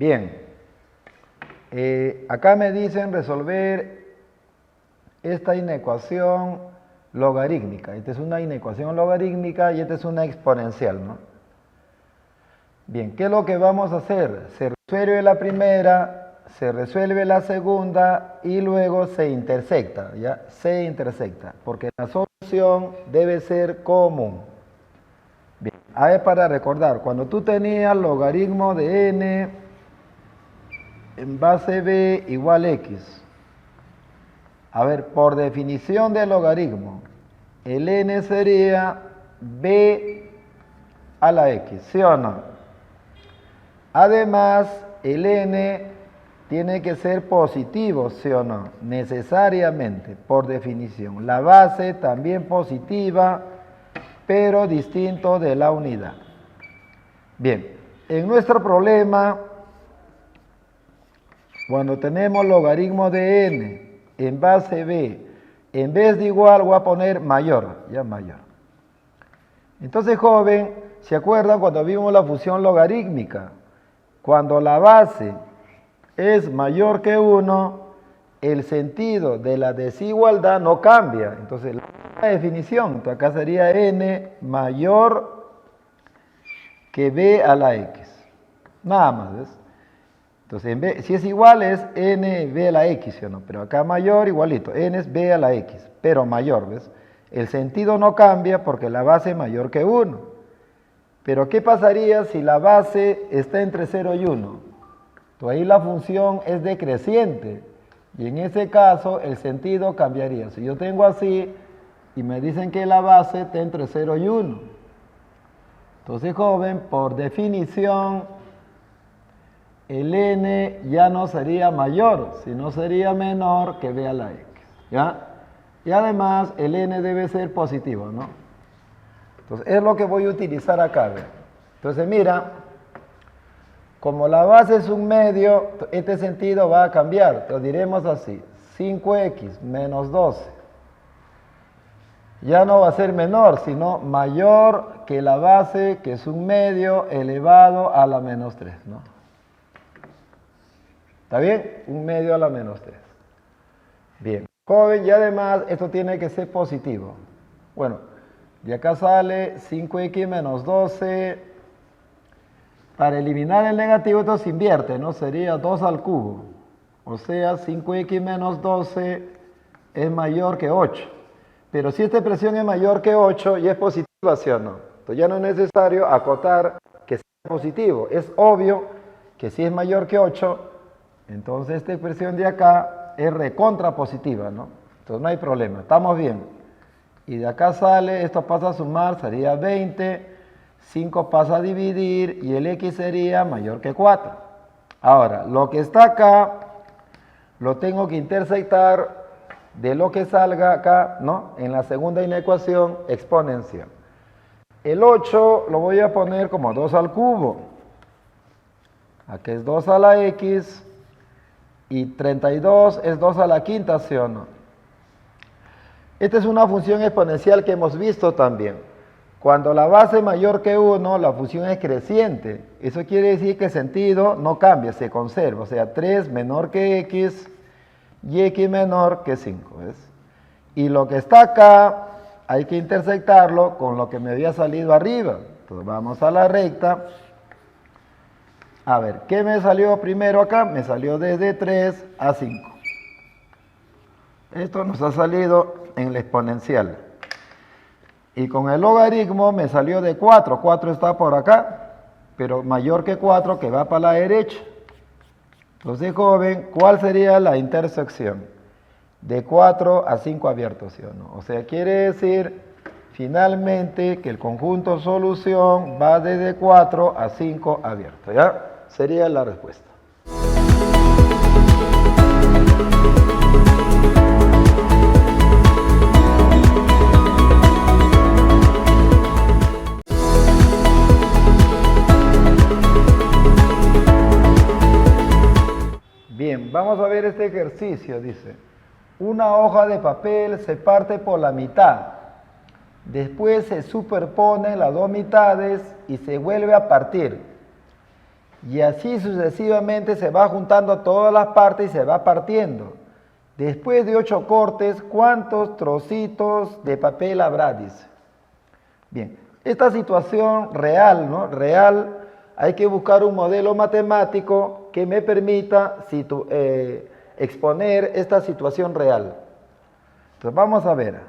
Bien, acá me dicen resolver esta inecuación logarítmica. Esta es una inecuación logarítmica y esta es una exponencial, ¿no? Bien, ¿qué es lo que vamos a hacer? Se resuelve la primera, se resuelve la segunda y luego se intersecta, ¿ya? Se intersecta, porque la solución debe ser común. Bien, a ver, para recordar, cuando tú tenías logaritmo de n en base b igual x, a ver, por definición de logaritmo, el n sería b a la x, ¿sí o no? Además, el n tiene que ser positivo, ¿sí o no? Necesariamente, por definición. La base también positiva, pero distinto de la unidad. Bien, en nuestro problema, cuando tenemos logaritmo de n en base b, en vez de igual voy a poner mayor, ya mayor. Entonces, joven, ¿se acuerdan cuando vimos la función logarítmica? Cuando la base es mayor que 1, el sentido de la desigualdad no cambia. Entonces, la definición, entonces acá sería n mayor que b a la x. Nada más, ¿ves? Entonces, si es igual es n b a la x, ¿sí o no? Pero acá mayor, igualito, n es b a la x, pero mayor, ¿ves? El sentido no cambia porque la base es mayor que 1. Pero ¿qué pasaría si la base está entre 0 y 1? Entonces ahí la función es decreciente y en ese caso el sentido cambiaría. Si yo tengo así y me dicen que la base está entre 0 y 1, entonces, joven, por definición, el n ya no sería mayor, sino sería menor que b a la x, ¿ya? Y además el n debe ser positivo, ¿no? Entonces, es lo que voy a utilizar acá, ¿ve? Entonces, mira, como la base es un medio, este sentido va a cambiar. Lo diremos así, 5x menos 12. Ya no va a ser menor, sino mayor que la base, que es un medio elevado a la menos 3, ¿no? ¿Está bien? Un medio a la menos 3. Bien. Joven, y además esto tiene que ser positivo. Bueno, de acá sale 5x menos 12. Para eliminar el negativo esto se invierte, ¿no? Sería 2 al cubo. O sea, 5x menos 12 es mayor que 8. Pero si esta expresión es mayor que 8, ya es positiva, ¿sí o no? Entonces ya no es necesario acotar que sea positivo. Es obvio que si es mayor que 8, entonces esta expresión de acá es recontra positiva, ¿no? Entonces no hay problema, estamos bien. Y de acá sale, esto pasa a sumar, sería 20, 5 pasa a dividir y el x sería mayor que 4. Ahora, lo que está acá, lo tengo que intersectar de lo que salga acá, ¿no? En la segunda inecuación exponencial. El 8 lo voy a poner como 2 al cubo. Aquí es 2 a la x y 32 es 2 a la quinta, ¿sí o no? Esta es una función exponencial que hemos visto también. Cuando la base es mayor que 1, la función es creciente. Eso quiere decir que el sentido no cambia, se conserva. O sea, 3 menor que x y x menor que 5, ¿ves? Y lo que está acá hay que intersectarlo con lo que me había salido arriba. Entonces vamos a la recta. A ver, ¿qué me salió primero acá? Me salió desde 3 a 5. Esto nos ha salido en la exponencial. Y con el logaritmo me salió de 4. 4 está por acá, pero mayor que 4 que va para la derecha. Entonces, joven, ¿cuál sería la intersección? De 4 a 5 abiertos, ¿sí o no? O sea, quiere decir finalmente que el conjunto solución va desde 4 a 5 abiertos, ¿ya? Sería la respuesta. Bien, vamos a ver este ejercicio, dice. Una hoja de papel se parte por la mitad. Después se superponen las dos mitades y se vuelve a partir. Y así sucesivamente se va juntando todas las partes y se va partiendo. Después de 8 cortes, ¿cuántos trocitos de papel habrá? Dice. Bien, esta situación real, ¿no? Real, hay que buscar un modelo matemático que me permita exponer esta situación real. Entonces vamos a ver,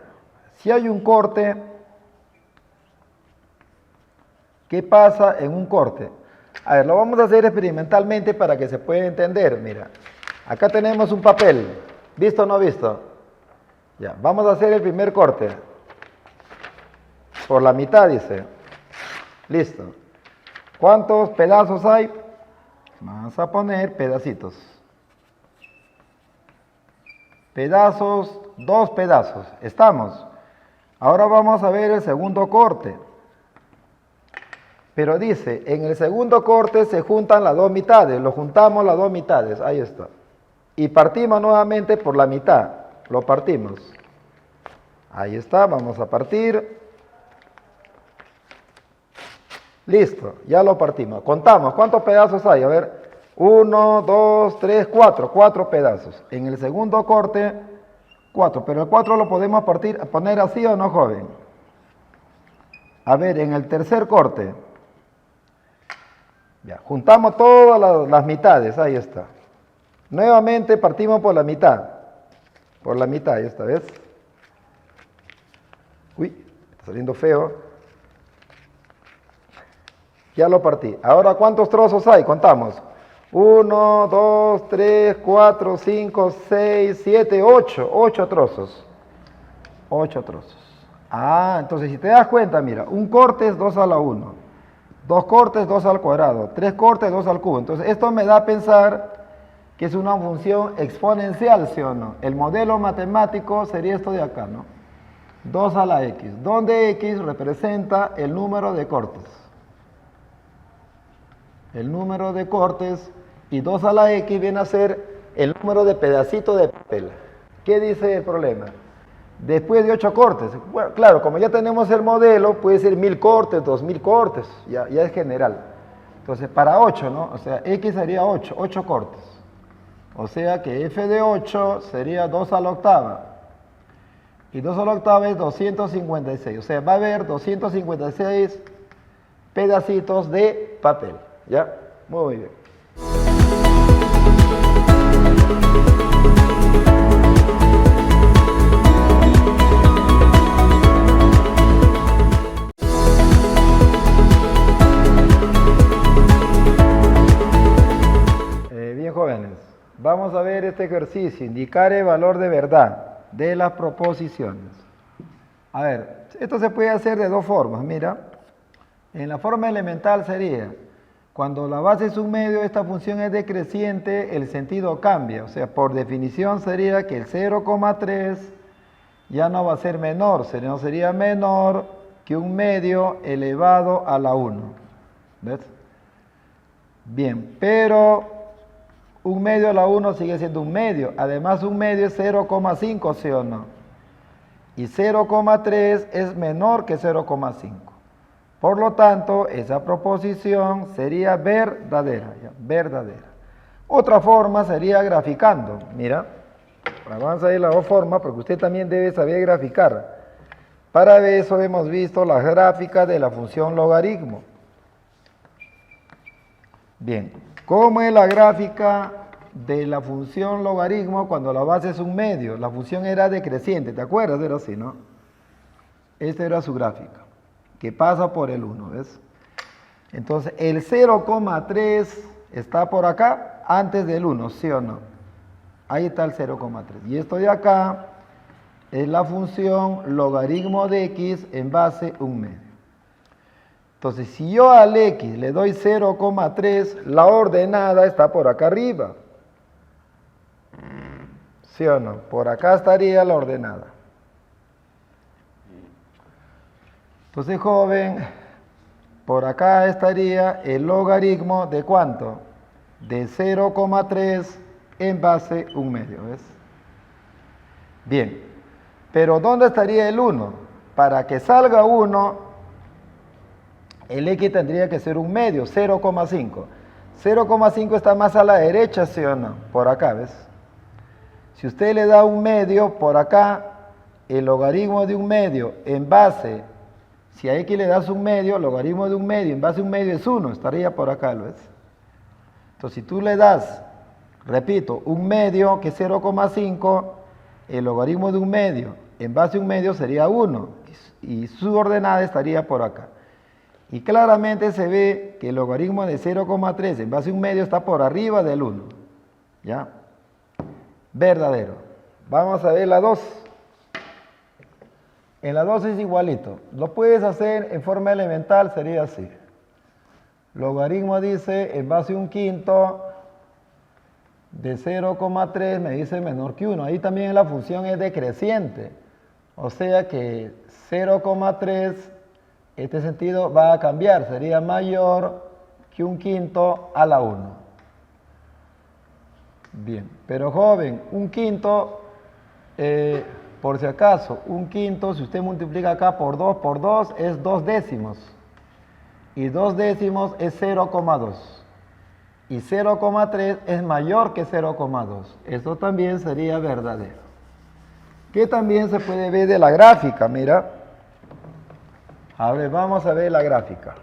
si hay un corte, ¿qué pasa en un corte? A ver, lo vamos a hacer experimentalmente para que se pueda entender. Mira, acá tenemos un papel, ¿visto o no visto? Ya, vamos a hacer el primer corte. Por la mitad, dice. Listo. ¿Cuántos pedazos hay? Vamos a poner pedacitos. Pedazos, 2 pedazos. ¿Estamos? Ahora vamos a ver el segundo corte. Pero dice, en el segundo corte se juntan las 2 mitades. Lo juntamos las 2 mitades. Ahí está. Y partimos nuevamente por la mitad. Lo partimos. Ahí está. Vamos a partir. Listo. Ya lo partimos. Contamos. ¿Cuántos pedazos hay? A ver. 1, 2, 3, 4. 4 pedazos. En el segundo corte, 4. Pero el 4 lo podemos poner así o no, joven. A ver, en el tercer corte. Ya, juntamos todas las mitades. Ahí está. Nuevamente partimos por la mitad. Por la mitad, esta vez. Uy, está saliendo feo. Ya lo partí. Ahora, ¿cuántos trozos hay? Contamos. 1, 2, 3, 4, 5, 6, 7, 8. 8 trozos. 8 trozos. Ah, entonces si te das cuenta, mira, un corte es 2 a la 1. 2 cortes, 2 al cuadrado. 3 cortes, 2 al cubo. Entonces esto me da a pensar que es una función exponencial, ¿sí o no? El modelo matemático sería esto de acá, ¿no? 2 a la x, donde x representa el número de cortes. El número de cortes y 2 a la x viene a ser el número de pedacitos de papel. ¿Qué dice el problema? Después de 8 cortes. Bueno, claro, como ya tenemos el modelo, puede ser 1000 cortes, 2000 cortes, ya es general. Entonces, para 8, ¿no? O sea, x sería 8, 8 cortes. O sea que f de 8 sería 2 a la octava. Y 2 a la octava es 256. O sea, va a haber 256 pedacitos de papel. ¿Ya? Muy bien. Bien, jóvenes. Vamos a ver este ejercicio. Indicar el valor de verdad de las proposiciones. A ver, esto se puede hacer de 2 formas. Mira, en la forma elemental sería... Cuando la base es un medio, esta función es decreciente, el sentido cambia. O sea, por definición sería que el 0,3 ya no va a ser menor, sería menor que un medio elevado a la 1. ¿Ves? Bien, pero un medio a la 1 sigue siendo un medio. Además, un medio es 0,5, ¿sí o no? Y 0,3 es menor que 0,5. Por lo tanto, esa proposición sería verdadera, ¿ya? Verdadera. Otra forma sería graficando. Mira, vamos a ir a la otra forma porque usted también debe saber graficar. Para eso hemos visto la gráfica de la función logaritmo. Bien, ¿cómo es la gráfica de la función logaritmo cuando la base es un medio? La función era decreciente, ¿te acuerdas? Era así, ¿no? Esta era su gráfica, que pasa por el 1, ¿ves? Entonces, el 0,3 está por acá, antes del 1, ¿sí o no? Ahí está el 0,3. Y esto de acá es la función logaritmo de x en base 1 medio. Entonces, si yo al x le doy 0,3, la ordenada está por acá arriba. ¿Sí o no? Por acá estaría la ordenada. Entonces, joven, por acá estaría el logaritmo de ¿cuánto? De 0,3 en base 1 medio, ¿ves? Bien, pero ¿dónde estaría el 1? Para que salga 1, el x tendría que ser 1 medio, 0,5. 0,5 está más a la derecha, ¿sí o no? Por acá, ¿ves? Si usted le da un medio por acá, el logaritmo de un medio en base, si a x le das un medio, el logaritmo de un medio en base a un medio es 1, estaría por acá, ¿lo ves? Entonces, si tú le das, repito, un medio que es 0,5, el logaritmo de un medio en base a un medio sería 1, y su ordenada estaría por acá. Y claramente se ve que el logaritmo de 0,3 en base a un medio está por arriba del 1. ¿Ya? Verdadero. Vamos a ver la 2. En la 2 es igualito. Lo puedes hacer en forma elemental, sería así. Logaritmo dice en base a un quinto de 0,3 me dice menor que 1. Ahí también la función es decreciente. O sea que 0,3, este sentido va a cambiar. Sería mayor que un quinto a la 1. Bien, pero joven, un quinto, por si acaso, un quinto, si usted multiplica acá por 2 es 2 décimos. Y 2 décimos es 0,2. Y 0,3 es mayor que 0,2. Eso también sería verdadero. Que también se puede ver de la gráfica, mira. A ver, vamos a ver la gráfica.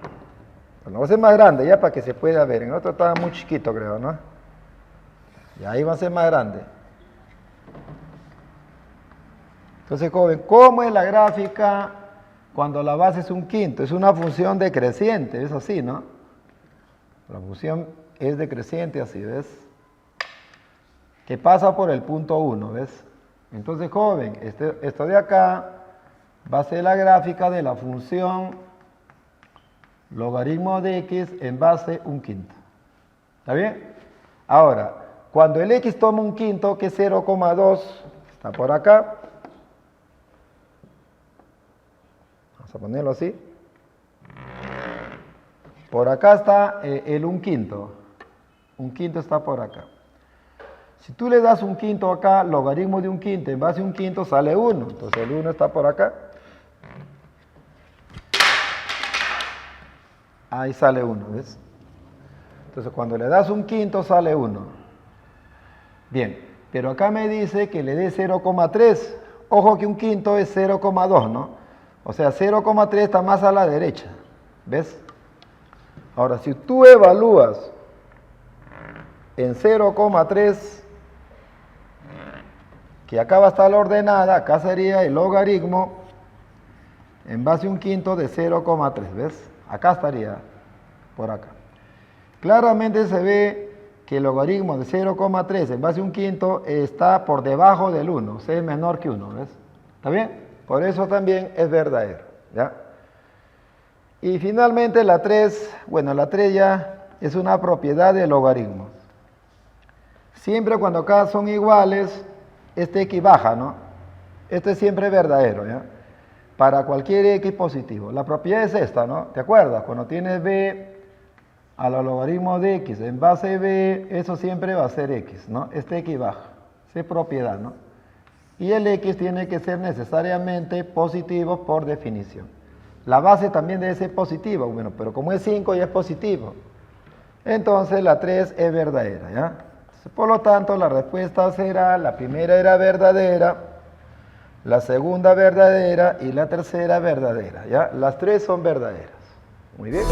Bueno, va a ser más grande ya para que se pueda ver. En otro estaba muy chiquito, creo, ¿no? Y ahí va a ser más grande. Entonces, joven, ¿cómo es la gráfica cuando la base es un quinto? Es una función decreciente, es así, ¿no? La función es decreciente así, ¿ves? Que pasa por el punto 1, ¿ves? Entonces, joven, esto de acá va a ser la gráfica de la función logaritmo de x en base a un quinto. ¿Está bien? Ahora, cuando el x toma un quinto, que es 0,2, está por acá. Vamos a ponerlo así. Por acá está el un quinto. Un quinto está por acá. Si tú le das un quinto acá, logaritmo de un quinto en base a un quinto sale 1. Entonces el 1 está por acá. Ahí sale 1, ¿ves? Entonces cuando le das un quinto sale 1. Bien, pero acá me dice que le dé 0,3. Ojo que un quinto es 0,2, ¿no? O sea, 0,3 está más a la derecha. ¿Ves? Ahora, si tú evalúas en 0,3, que acá va a estar la ordenada, acá sería el logaritmo en base a un quinto de 0,3, ¿ves? Acá estaría, por acá. Claramente se ve que el logaritmo de 0,3 en base a un quinto está por debajo del 1, o sea, es menor que 1, ¿ves? ¿Está bien? Por eso también es verdadero, ¿ya? Y finalmente la 3, bueno, la 3 ya es una propiedad de logaritmos. Siempre cuando acá son iguales, este x baja, ¿no? Esto es siempre verdadero, ¿ya? Para cualquier x positivo. La propiedad es esta, ¿no? ¿Te acuerdas? Cuando tienes b a los logaritmos de x en base a b, eso siempre va a ser x, ¿no? Este x baja. Es propiedad, ¿no? Y el x tiene que ser necesariamente positivo por definición. La base también debe ser positiva, bueno, pero como es 5 ya es positivo. Entonces la 3 es verdadera, ¿ya? Por lo tanto, la respuesta será, la primera era verdadera, la segunda verdadera y la tercera verdadera, ¿ya? Las 3 son verdaderas. Muy bien.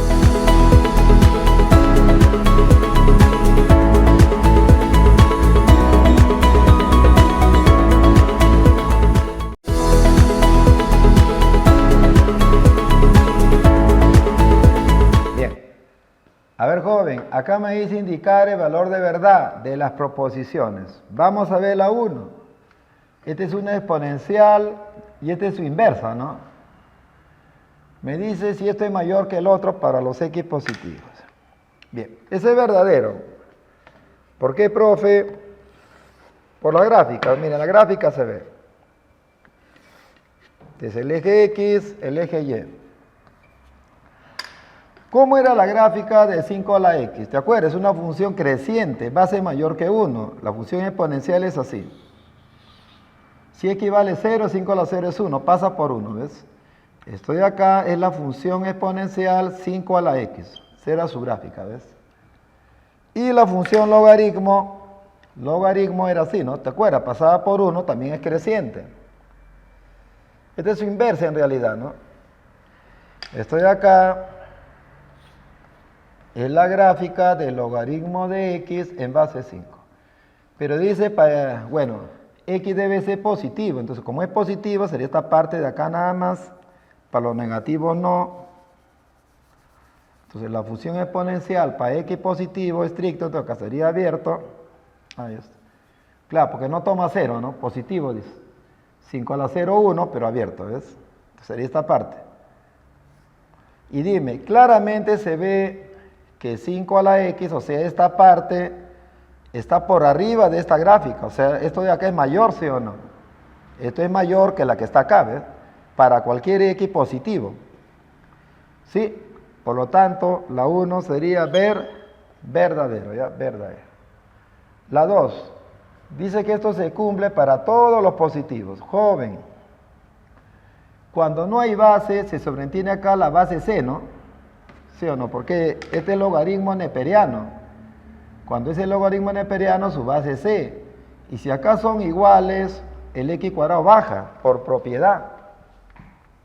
A ver, joven, acá me dice indicar el valor de verdad de las proposiciones. Vamos a ver la 1. Este es una exponencial y este es su inversa, ¿no? Me dice si esto es mayor que el otro para los x positivos. Bien, ese es verdadero. ¿Por qué, profe? Por la gráfica. Miren, la gráfica se ve. Es el eje x, el eje y. ¿Cómo era la gráfica de 5 a la x? ¿Te acuerdas? Es una función creciente, base mayor que 1. La función exponencial es así. Si x vale 0, 5 a la 0 es 1, pasa por 1, ¿ves? Esto de acá es la función exponencial 5 a la x. Esa era su gráfica, ¿ves? Y la función logaritmo era así, ¿no? ¿Te acuerdas? Pasada por 1 también es creciente. Esta es su inversa en realidad, ¿no? Esto de acá es la gráfica del logaritmo de x en base 5. Pero dice, bueno, x debe ser positivo. Entonces, como es positivo, sería esta parte de acá nada más. Para los negativos no. Entonces, la función exponencial para x positivo estricto, entonces acá sería abierto. Ahí está. Claro, porque no toma 0, ¿no? Positivo, dice. 5 a la 0, 1, pero abierto, ¿ves? Entonces, sería esta parte. Y dime, claramente se ve que 5 a la x, o sea, esta parte está por arriba de esta gráfica. O sea, esto de acá es mayor, ¿sí o no? Esto es mayor que la que está acá, ¿ves? Para cualquier x positivo. ¿Sí? Por lo tanto, la 1 sería verdadero, ¿ya? Verdadero. La 2, dice que esto se cumple para todos los positivos. Joven, cuando no hay base, se sobreentiende acá la base c, ¿no? ¿Sí o no? Porque este es logaritmo neperiano. Cuando es el logaritmo neperiano, su base es c. Y si acá son iguales, el x cuadrado baja por propiedad.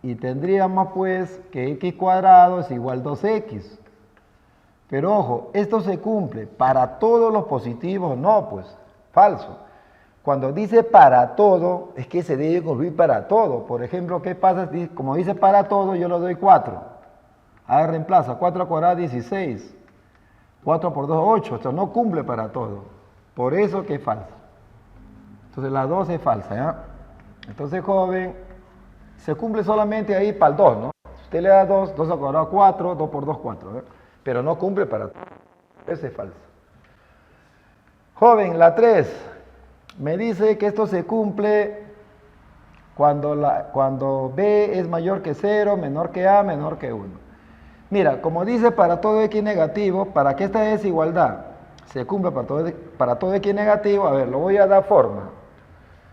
Y tendríamos pues que x cuadrado es igual a 2x. Pero ojo, esto se cumple para todos los positivos, no, pues, falso. Cuando dice para todo, es que se debe cumplir para todo. Por ejemplo, ¿qué pasa? Como dice para todo, yo le doy 4. Ahora reemplaza, 4 al cuadrado 16. 4 por 2, 8. Esto no cumple para todo. Por eso que es falso. Entonces la 2 es falsa, ¿ya? Entonces, joven, se cumple solamente ahí para el 2, ¿no? Si usted le da 2, 2 al cuadrado 4, 2 por 2, 4, ¿eh? Pero no cumple para todo. Ese es falso. Joven, la 3 me dice que esto se cumple cuando B es mayor que 0, menor que A, menor que 1. Mira, como dice para todo x negativo, para que esta desigualdad se cumpla para todo x negativo, a ver, lo voy a dar forma.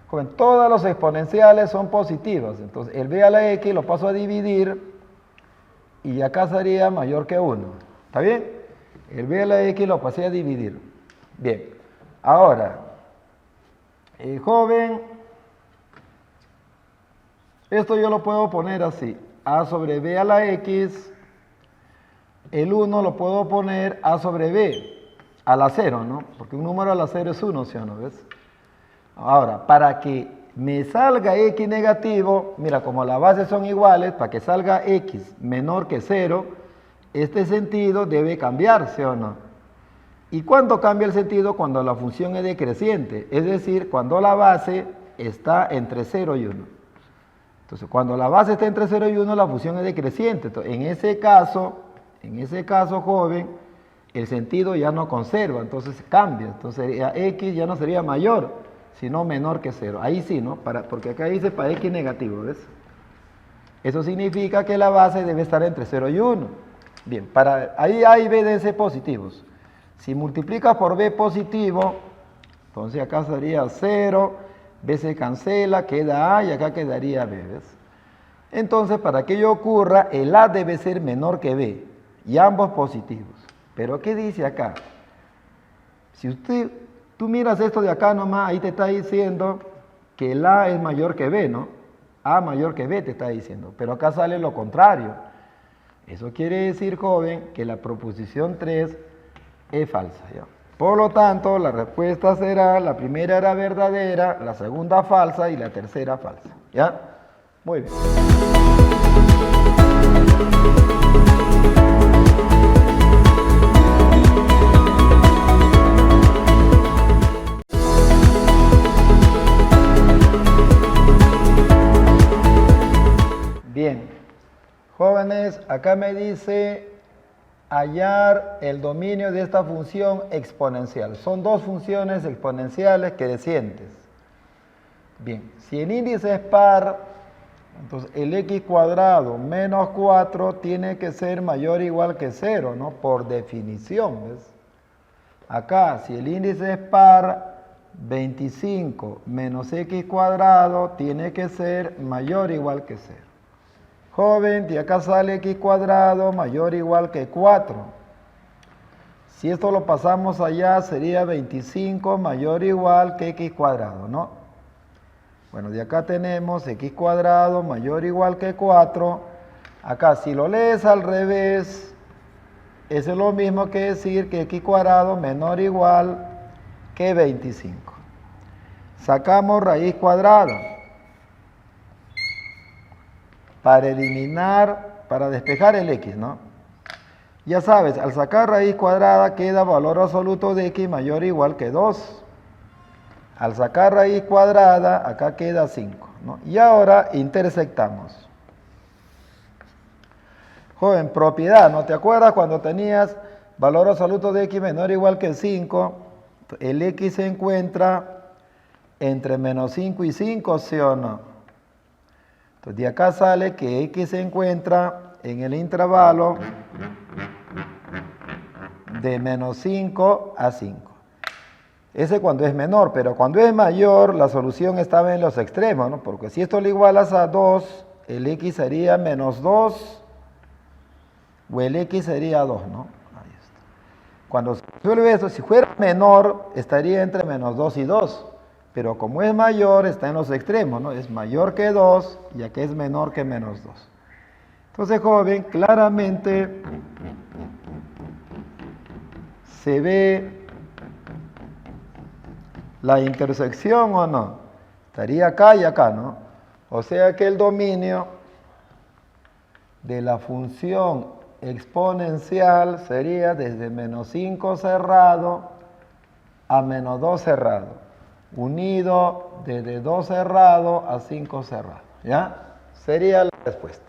Joven, todos los exponenciales son positivos, entonces el b a la x lo paso a dividir y acá sería mayor que 1. ¿Está bien? El b a la x lo pasé a dividir. Bien, ahora, joven, esto yo lo puedo poner así, a sobre b a la x, el 1 lo puedo poner a sobre b, a la 0, ¿no? Porque un número a la 0 es 1, ¿sí o no? ¿Ves? Ahora, para que me salga x negativo, mira, como las bases son iguales, para que salga x menor que 0, este sentido debe cambiar, ¿sí o no? ¿Y cuándo cambia el sentido? Cuando la función es decreciente, es decir, cuando la base está entre 0 y 1. Entonces, cuando la base está entre 0 y 1, la función es decreciente. Entonces, en ese caso, joven, el sentido ya no conserva, entonces cambia. Entonces, x ya no sería mayor, sino menor que 0. Ahí sí, ¿no? Porque acá dice para x negativo, ¿ves? Eso significa que la base debe estar entre 0 y 1. Bien, ahí A y B deben ser positivos. Si multiplicas por B positivo, entonces acá sería 0, B se cancela, queda A y acá quedaría B, ¿ves? Entonces, para que ello ocurra, el A debe ser menor que B, y ambos positivos. Pero, ¿qué dice acá? Si tú miras esto de acá nomás, ahí te está diciendo que el A es mayor que B, ¿no? A mayor que B te está diciendo, pero acá sale lo contrario. Eso quiere decir, joven, que la proposición 3 es falsa, ¿ya? Por lo tanto, la respuesta será, la primera era verdadera, la segunda falsa y la tercera falsa, ¿ya? Muy bien. Bien, jóvenes, acá me dice hallar el dominio de esta función exponencial. Son dos funciones exponenciales crecientes. Bien, si el índice es par, entonces el x cuadrado menos 4 tiene que ser mayor o igual que 0, ¿no? Por definición, ¿ves? Acá, si el índice es par, 25 menos x cuadrado tiene que ser mayor o igual que 0. Joven, de acá sale x cuadrado mayor o igual que 4. Si esto lo pasamos allá, sería 25 mayor o igual que x cuadrado, ¿no? Bueno, de acá tenemos x cuadrado mayor o igual que 4. Acá, si lo lees al revés, eso es lo mismo que decir que x cuadrado menor o igual que 25. Sacamos raíz cuadrada. Para eliminar, para despejar el x, ¿no? Ya sabes, al sacar raíz cuadrada queda valor absoluto de x mayor o igual que 2. Al sacar raíz cuadrada, acá queda 5, ¿no? Y ahora intersectamos. Joven, propiedad, ¿no te acuerdas cuando tenías valor absoluto de x menor o igual que 5? El x se encuentra entre menos 5 y 5, ¿sí o no? Entonces de acá sale que x se encuentra en el intervalo de menos 5 a 5. Ese cuando es menor, pero cuando es mayor, la solución estaba en los extremos, ¿no? Porque si esto lo igualas a 2, el x sería menos 2, o el x sería 2, ¿no? Ahí está. Cuando se resuelve esto, si fuera menor, estaría entre menos 2 y 2. Pero como es mayor, está en los extremos, ¿no? Es mayor que 2, y aquí es menor que menos 2. Entonces, joven, claramente se ve la intersección o no. Estaría acá y acá, ¿no? O sea que el dominio de la función exponencial sería desde menos 5 cerrado a menos 2 cerrado, unido desde 2 cerrado a 5 cerrado, ¿ya? Sería la respuesta.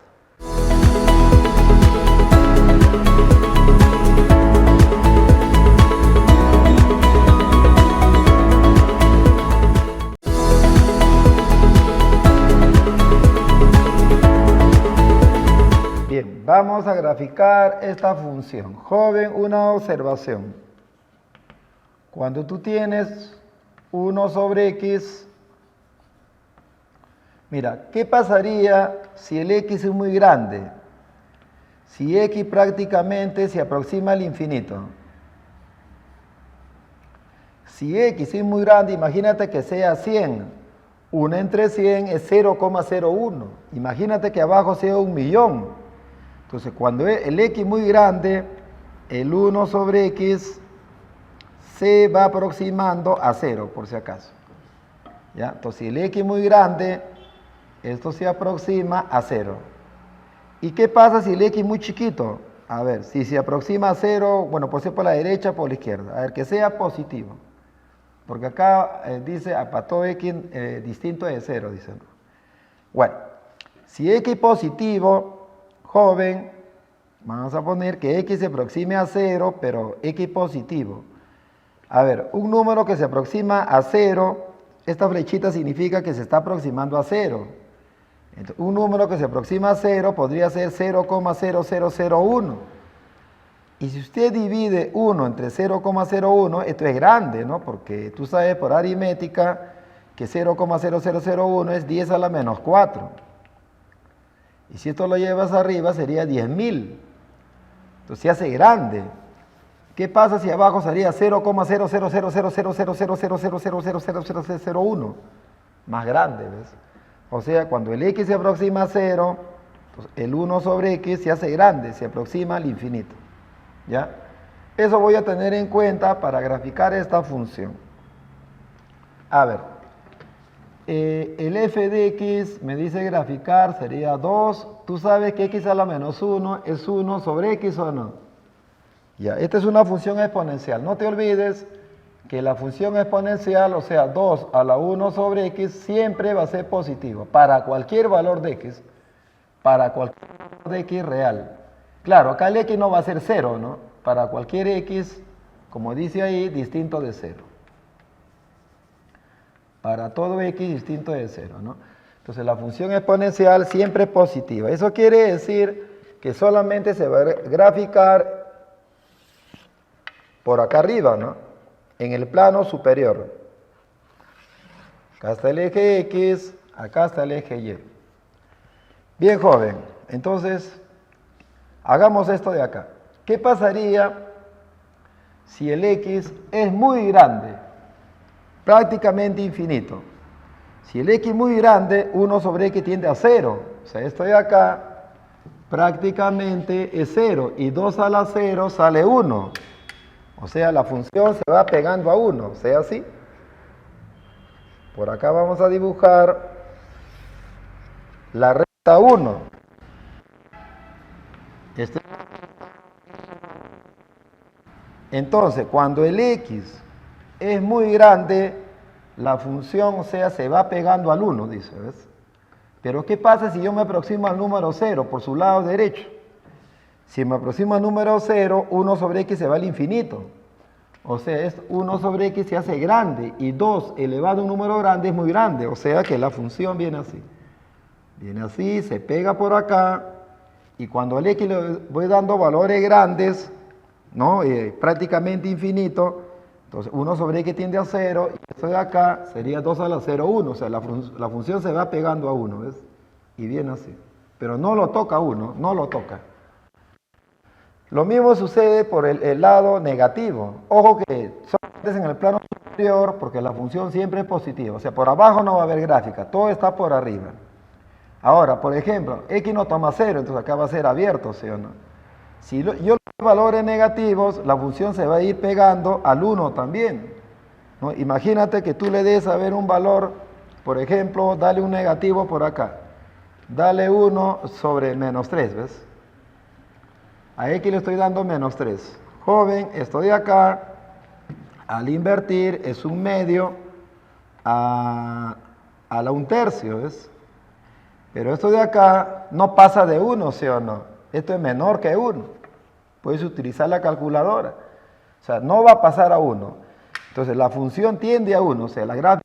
Bien, vamos a graficar esta función. Joven, una observación. Cuando tú tienes 1 sobre x, mira, ¿qué pasaría si el x es muy grande? Si x prácticamente se aproxima al infinito. Si x es muy grande, imagínate que sea 100. 1 entre 100 es 0,01. Imagínate que abajo sea 1.000.000. Entonces, cuando el x es muy grande, el 1 sobre x se va aproximando a 0, por si acaso. ¿Ya? Entonces, si el x es muy grande, esto se aproxima a 0. ¿Y qué pasa si el x es muy chiquito? A ver, si se aproxima a 0, bueno, puede ser por la derecha o por la izquierda. A ver, que sea positivo. Porque acá dice, para todo x distinto de 0, dice. Bueno, si x es positivo, joven, vamos a poner que x se aproxime a 0, pero x positivo. A ver, un número que se aproxima a 0, esta flechita significa que se está aproximando a 0. Entonces, un número que se aproxima a 0 podría ser 0,0001. Y si usted divide 1 entre 0,01, esto es grande, ¿no? Porque tú sabes por aritmética que 0,0001 es 10 a la menos 4. Y si esto lo llevas arriba sería 10.000. Entonces se hace grande. ¿Qué pasa si abajo sería 0,000000000000001? Más grande, ¿ves? O sea, cuando el x se aproxima a 0, pues el 1 sobre x se hace grande, se aproxima al infinito. ¿Ya? Eso voy a tener en cuenta para graficar esta función. A ver, el f de x me dice graficar sería 2. Tú sabes que x a la menos 1 es 1 sobre x o no. Ya, esta es una función exponencial. No te olvides que la función exponencial, o sea, 2 a la 1 sobre x, siempre va a ser positivo. Para cualquier valor de x. Para cualquier valor de x real. Claro, acá el x no va a ser 0, ¿no? Para cualquier x, como dice ahí, distinto de 0. Para todo x distinto de 0, ¿no? Entonces la función exponencial siempre es positiva. Eso quiere decir que solamente se va a graficar por acá arriba, ¿no? En el plano superior. Acá está el eje X, acá está el eje Y. Bien, joven, entonces hagamos esto de acá. ¿Qué pasaría si el x es muy grande, prácticamente infinito. Si el x es muy grande, 1 sobre x tiende a 0. O sea, esto de acá prácticamente es 0 y 2 a la 0 sale 1. O sea, la función se va pegando a 1, ¿sea así? Por acá vamos a dibujar la recta 1. Entonces, cuando el x es muy grande, la función, o sea, se va pegando al 1, dice, ¿ves? Pero ¿qué pasa si yo me aproximo al número 0 por su lado derecho? Si me aproximo al número 0, 1 sobre x se va al infinito. O sea, 1 sobre x se hace grande y 2 elevado a un número grande es muy grande. O sea que la función viene así. Viene así, se pega por acá y cuando al x le voy dando valores grandes, ¿no? Prácticamente infinito, entonces 1 sobre x tiende a 0 y esto de acá sería 2 a la 0, 1. O sea, la función se va pegando a 1, ¿ves? Y viene así. Pero no lo toca 1, no lo toca. Lo mismo sucede por el lado negativo. Ojo que solamente en el plano superior porque la función siempre es positiva. O sea, por abajo no va a haber gráfica, todo está por arriba. Ahora, por ejemplo, x no toma 0, entonces acá va a ser abierto, ¿sí o no? Si yo le doy valores negativos, la función se va a ir pegando al 1 también, ¿no? Imagínate que tú le des a ver un valor, por ejemplo, dale un negativo por acá. Dale 1 sobre menos 3, ¿ves? A x le estoy dando menos 3. Joven, esto de acá, al invertir, es un medio a la 1/3, ¿ves? Pero esto de acá no pasa de 1, ¿sí o no? Esto es menor que 1. Puedes utilizar la calculadora. O sea, no va a pasar a 1. Entonces, la función tiende a 1. O sea, la gráfica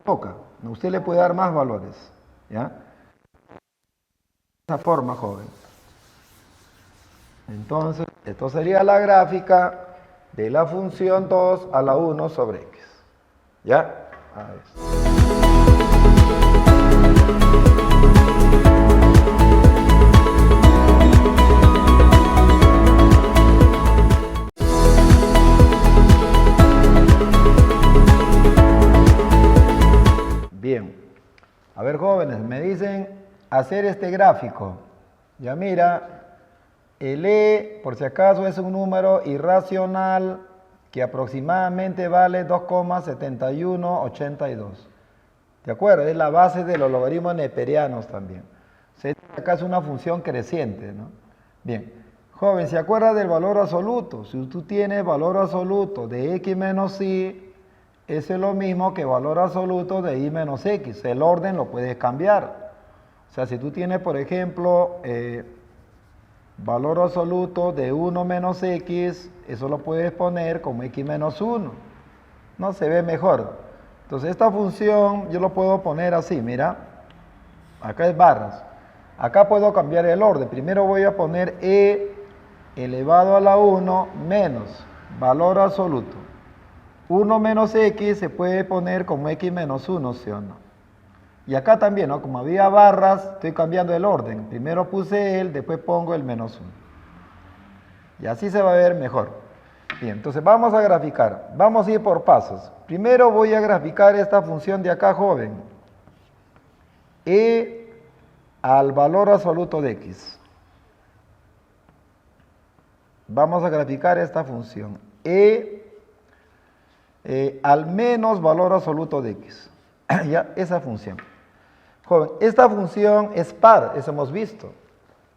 toca. Usted le puede dar más valores. ¿Ya? De esa forma, joven. Entonces, esto sería la gráfica de la función 2 a la 1 sobre x. ¿Ya? A ver. Bien, a ver jóvenes, me dicen hacer este gráfico. Ya mira, el E, por si acaso, es un número irracional que aproximadamente vale 2,7182. ¿De acuerdo? Es la base de los logaritmos neperianos también. O sea, acá es una función creciente, ¿no? Bien, joven, ¿se acuerda del valor absoluto? Si tú tienes valor absoluto de x menos y, eso es lo mismo que valor absoluto de y menos x. El orden lo puedes cambiar. O sea, si tú tienes, por ejemplo, valor absoluto de 1 menos x, eso lo puedes poner como x menos 1. No se ve mejor. Entonces, esta función yo lo puedo poner así, mira. Acá es barras. Acá puedo cambiar el orden. Primero voy a poner e elevado a la 1 menos valor absoluto. 1 menos x se puede poner como x menos 1, ¿sí o no? Y acá también, ¿no? Como había barras, estoy cambiando el orden. Primero puse el, después pongo el menos 1. Y así se va a ver mejor. Bien, entonces vamos a graficar. Vamos a ir por pasos. Primero voy a graficar esta función de acá, joven. E al valor absoluto de x. Vamos a graficar esta función. Al menos valor absoluto de x. Ya, esa función. Joven, esta función es par, eso hemos visto.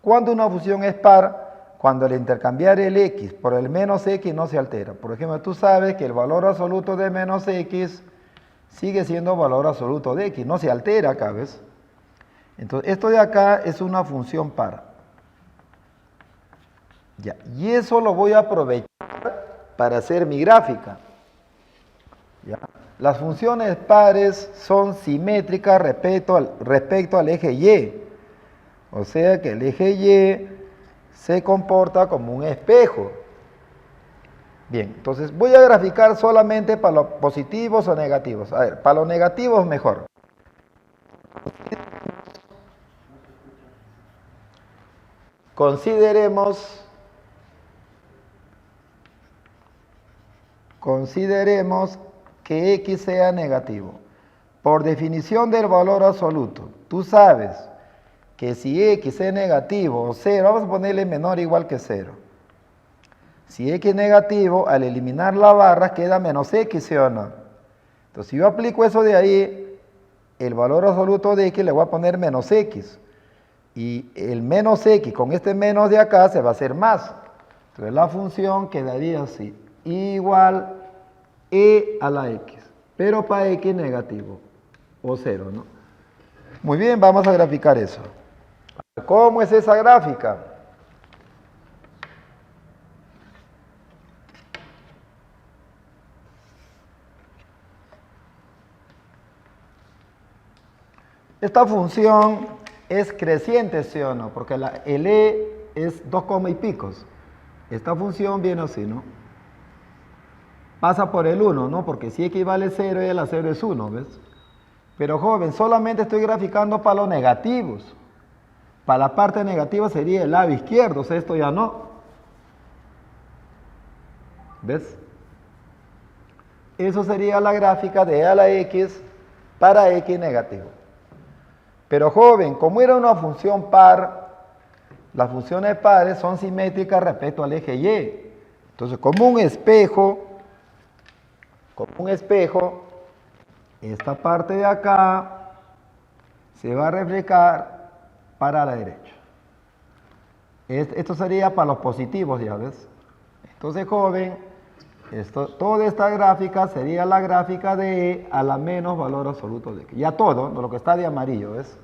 ¿Cuándo una función es par? Cuando al intercambiar el x por el menos x no se altera. Por ejemplo, tú sabes que el valor absoluto de menos x sigue siendo valor absoluto de x, no se altera acá, ¿ves? Entonces, esto de acá es una función par. Ya, y eso lo voy a aprovechar para hacer mi gráfica. ¿Ya? Las funciones pares son simétricas respecto al eje y. O sea que el eje y se comporta como un espejo. Bien, entonces voy a graficar solamente para los positivos o negativos. A ver, para los negativos mejor. Consideremos consideremos que x sea negativo. Por definición del valor absoluto, tú sabes que si x es negativo o 0, vamos a ponerle menor o igual que 0. Si x es negativo, al eliminar la barra queda menos x, ¿sí o no? Entonces, si yo aplico eso de ahí, el valor absoluto de x le voy a poner menos x. Y el menos x con este menos de acá se va a hacer más. Entonces, la función quedaría así. Igual e a la x. Pero para x negativo. O 0, ¿no? Muy bien, vamos a graficar eso. ¿Cómo es esa gráfica? Esta función es creciente, ¿sí o no? Porque el e es 2 y picos. Esta función viene así, ¿no? Pasa por el 1, ¿no? Porque si x vale 0 y la 0 es 1, ¿ves? Pero joven, solamente estoy graficando para los negativos. Para la parte negativa sería el lado izquierdo, o sea, esto ya no. ¿Ves? Eso sería la gráfica de a la x para x negativo. Pero joven, como era una función par, las funciones pares son simétricas respecto al eje y. Entonces, como un espejo, esta parte de acá se va a reflejar para la derecha. Esto sería para los positivos, ya ves. Entonces, joven, toda esta gráfica sería la gráfica de E a la menos valor absoluto de X. Ya todo, lo que está de amarillo, ¿ves?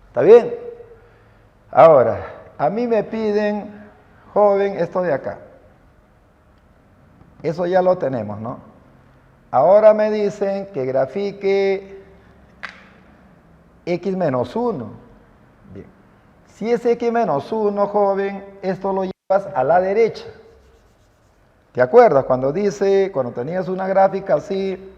¿Está bien? Ahora, a mí me piden, joven, esto de acá. Eso ya lo tenemos, ¿no? Ahora me dicen que grafique x menos 1. Bien. Si es x menos 1, joven, esto lo llevas a la derecha. ¿Te acuerdas? Cuando tenías una gráfica así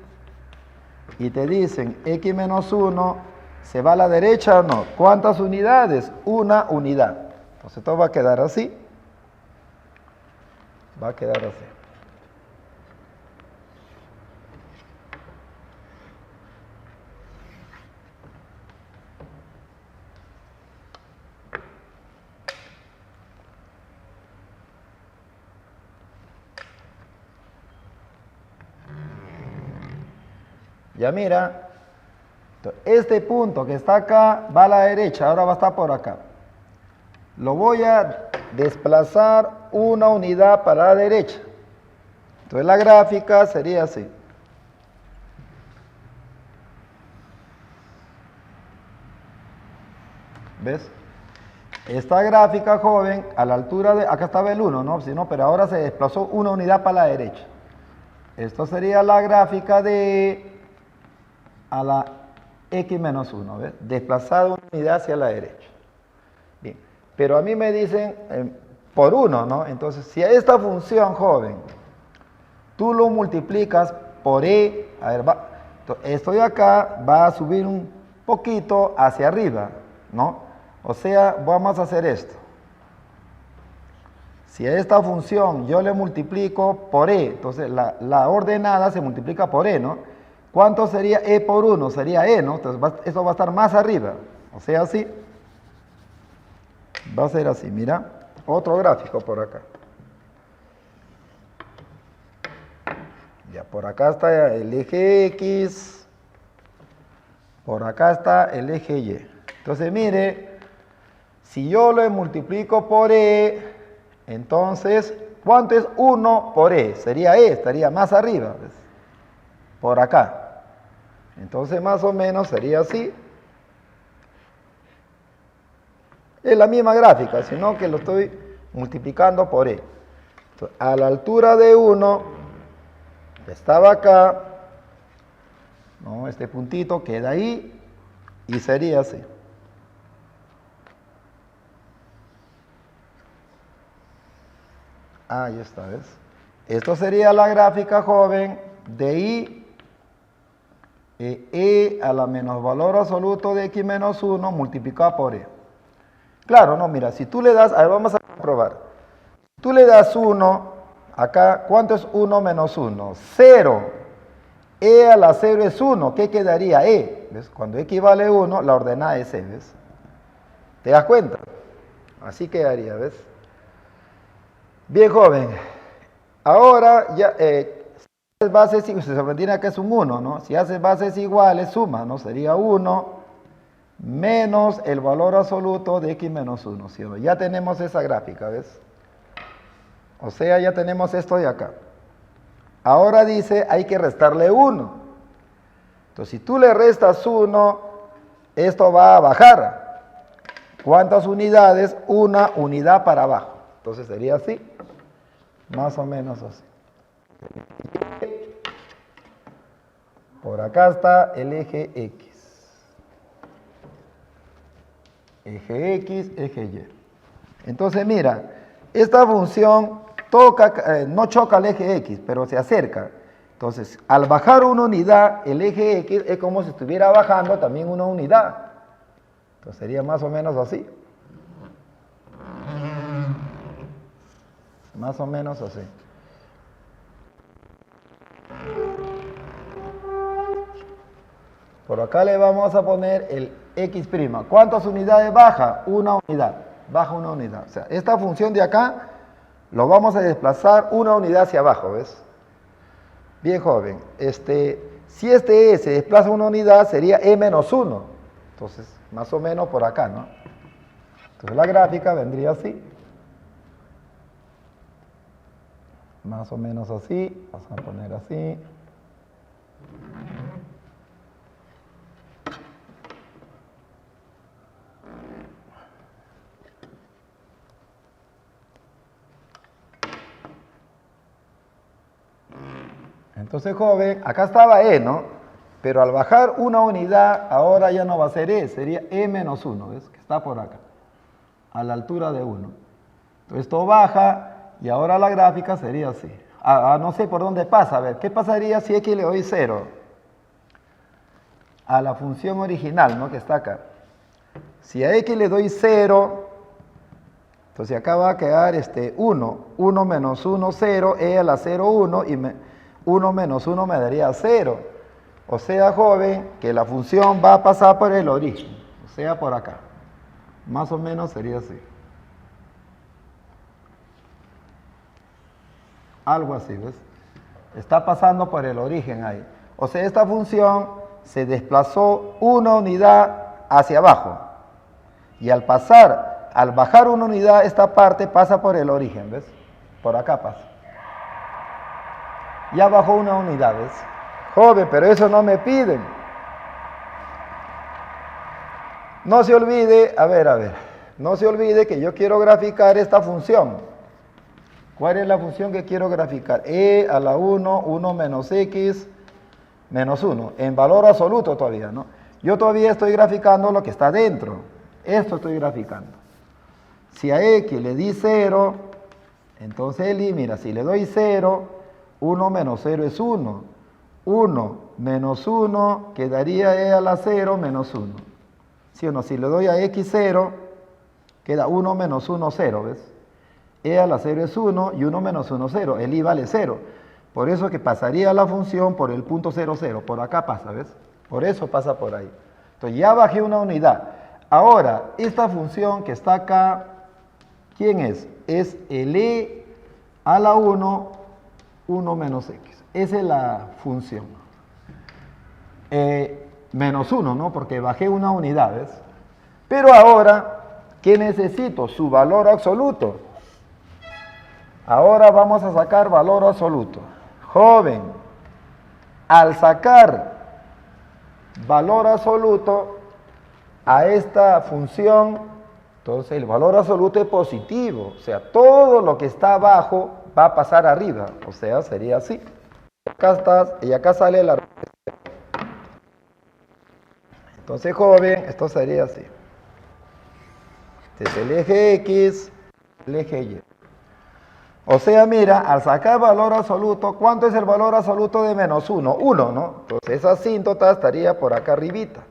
y te dicen x menos 1, ¿se va a la derecha o no? ¿Cuántas unidades? Una unidad. Entonces esto va a quedar así. Va a quedar así. Ya mira, este punto que está acá va a la derecha, ahora va a estar por acá. Lo voy a desplazar una unidad para la derecha. Entonces la gráfica sería así. ¿Ves? Esta gráfica, joven, a la altura de... Acá estaba el 1, ¿no? Si no, pero ahora se desplazó una unidad para la derecha. Esto sería la gráfica de... a la x menos 1, ¿ves? Desplazado una unidad hacia la derecha. Bien, pero a mí me dicen por 1, ¿no? Entonces, si a esta función, joven, tú lo multiplicas por e, a ver, esto de acá va a subir un poquito hacia arriba, ¿no? O sea, vamos a hacer esto. Si a esta función yo le multiplico por e, entonces la ordenada se multiplica por e, ¿no? ¿Cuánto sería e por 1? Sería e, ¿no? Entonces eso va a estar más arriba. O sea, así. Va a ser así, mira. Otro gráfico por acá. Ya, por acá está el eje X. Por acá está el eje Y. Entonces, mire, si yo lo multiplico por e, entonces, ¿cuánto es 1 por e? Sería e, estaría más arriba, ¿ves? Por acá. Entonces, más o menos sería así. Es la misma gráfica, sino que lo estoy multiplicando por e. Entonces, a la altura de 1, estaba acá, ¿no? Este puntito queda ahí y sería así. Ahí está, ¿ves? Esto sería la gráfica, joven, de i e a la menos valor absoluto de x menos 1 multiplicado por e. Claro, no, mira, si tú le das, a ver, vamos a comprobar. Tú le das 1, Acá, ¿cuánto es 1 menos 1? 0. E a la 0 es 1. ¿Qué quedaría? E. ¿Ves? Cuando X vale 1, la ordenada es E. ¿Ves? ¿Te das cuenta? Así quedaría, ¿ves? Bien, joven. Ahora, ya, si haces bases, se mantiene acá es un 1, ¿no? Si haces bases iguales, suma, ¿no? Sería 1 menos el valor absoluto de X menos 1, ¿sí o no? Ya tenemos esa gráfica, ¿ves? O sea, ya tenemos esto de acá. Ahora dice, hay que restarle 1. Entonces, si tú le restas 1, esto va a bajar. ¿Cuántas unidades? Una unidad para abajo. Entonces sería así, más o menos así. Por acá está el eje X. Eje X, eje Y. Entonces mira, esta función no choca al eje X, pero se acerca. Entonces, al bajar una unidad, el eje X es como si estuviera bajando también una unidad. Entonces sería más o menos así. Más o menos así. Por acá le vamos a poner el X'. ¿Cuántas unidades baja? Una unidad. Baja una unidad. O sea, esta función de acá lo vamos a desplazar una unidad hacia abajo, ¿ves? Bien, joven. Si este E se desplaza una unidad, sería E menos 1. Entonces, más o menos por acá, ¿no? Entonces la gráfica vendría así. Más o menos así. Vamos a poner así. Entonces, joven, acá estaba E, ¿no? Pero al bajar una unidad, ahora ya no va a ser E, sería E menos 1, ¿ves? Que está por acá, a la altura de 1. Entonces esto baja y ahora la gráfica sería así. No sé por dónde pasa, a ver, ¿qué pasaría si X le doy 0? A la función original, ¿no? Que está acá. Si a X le doy 0, entonces acá va a quedar 1. 1 menos 1, 0, E a la 0, 1, y 1 menos 1 me daría 0. O sea, joven, que la función va a pasar por el origen, o sea, por acá. Más o menos sería así. Algo así, ¿ves? Está pasando por el origen ahí. O sea, esta función se desplazó una unidad hacia abajo. Y al bajar una unidad, esta parte pasa por el origen, ¿ves? Por acá pasa. Ya bajó una unidad, ¿ves? Joven, pero eso no me piden. No se olvide, a ver, no se olvide que yo quiero graficar esta función. ¿Cuál es la función que quiero graficar? E a la 1, 1 menos X, menos 1. En valor absoluto todavía, ¿no? Yo todavía estoy graficando lo que está dentro. Esto estoy graficando. Si a X le di 0, entonces mira, si le doy 0, 1 menos 0 es 1. 1 menos 1 quedaría E a la 0 menos 1. ¿Sí o no? Si le doy a X 0, queda 1 menos 1, 0, ¿ves? E a la 0 es 1 y 1 menos 1, 0. El I vale 0. Por eso que pasaría la función por el punto 0, 0. Por acá pasa, ¿ves? Por eso pasa por ahí. Entonces ya bajé una unidad. Ahora, esta función que está acá, ¿quién es? Es el E a la 1, 1 menos X. Esa es la función. Menos 1, ¿no? Porque bajé una unidad, ¿ves? Pero ahora, ¿qué necesito? Su valor absoluto. Ahora vamos a sacar valor absoluto. Joven, al sacar valor absoluto a esta función, entonces el valor absoluto es positivo. O sea, todo lo que está abajo va a pasar arriba. O sea, sería así. Acá estás, y acá sale la... Entonces, joven, esto sería así. Este es el eje X, el eje Y. O sea, mira, al sacar valor absoluto, ¿cuánto es el valor absoluto de menos 1? 1, ¿no? Entonces esa asíntota estaría por acá arribita.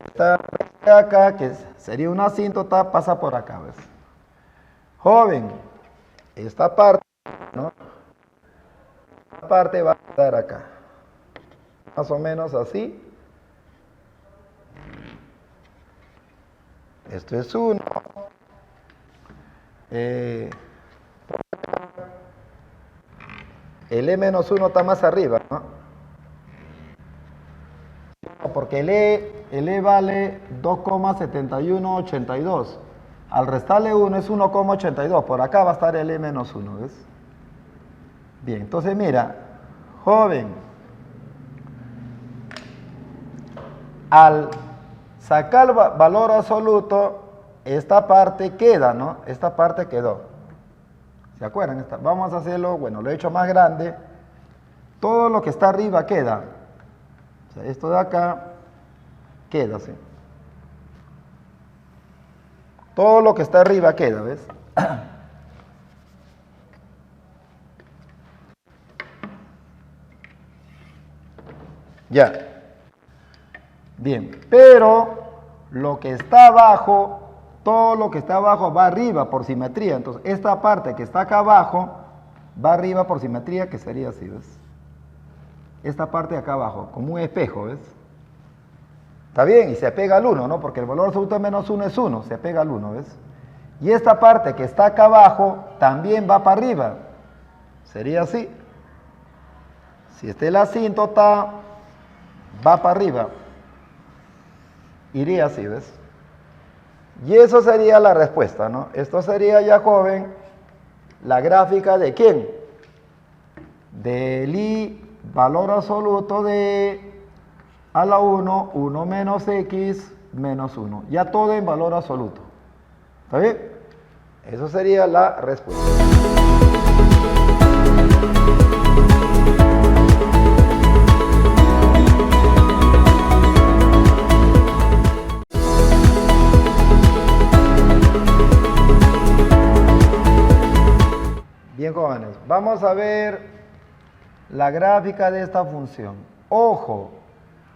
Esta acá, que sería una asíntota, pasa por acá, ¿ves? Joven, esta parte, ¿no? Esta parte va a quedar acá. Más o menos así. Esto es 1. El E-1 está más arriba, ¿no? Porque el E vale 2,7182. Al restarle 1 es 1,82. Por acá va a estar el E-1, ¿ves? Bien, entonces mira, joven, al sacar valor absoluto, esta parte queda, ¿no? Esta parte quedó. ¿Se acuerdan? Vamos a hacerlo, bueno, lo he hecho más grande. Todo lo que está arriba queda. O sea, esto de acá queda, ¿sí? Todo lo que está arriba queda, ¿ves? Ya. Bien, pero lo que está abajo, todo lo que está abajo va arriba por simetría. Entonces, esta parte que está acá abajo va arriba por simetría, que sería así, ¿ves? Esta parte de acá abajo, como un espejo, ¿ves? Está bien, y se pega al 1, ¿no? Porque el valor absoluto de menos 1 es 1, se pega al 1, ¿ves? Y esta parte que está acá abajo también va para arriba. Sería así. Si la asíntota va para arriba, iría así, ¿ves? Y eso sería la respuesta, ¿no? Esto sería ya, joven, la gráfica de ¿quién? Del I, valor absoluto de a la 1, 1 menos X menos 1. Ya todo en valor absoluto. ¿Está bien? Eso sería la respuesta. Bien, jóvenes, vamos a ver la gráfica de esta función. Ojo,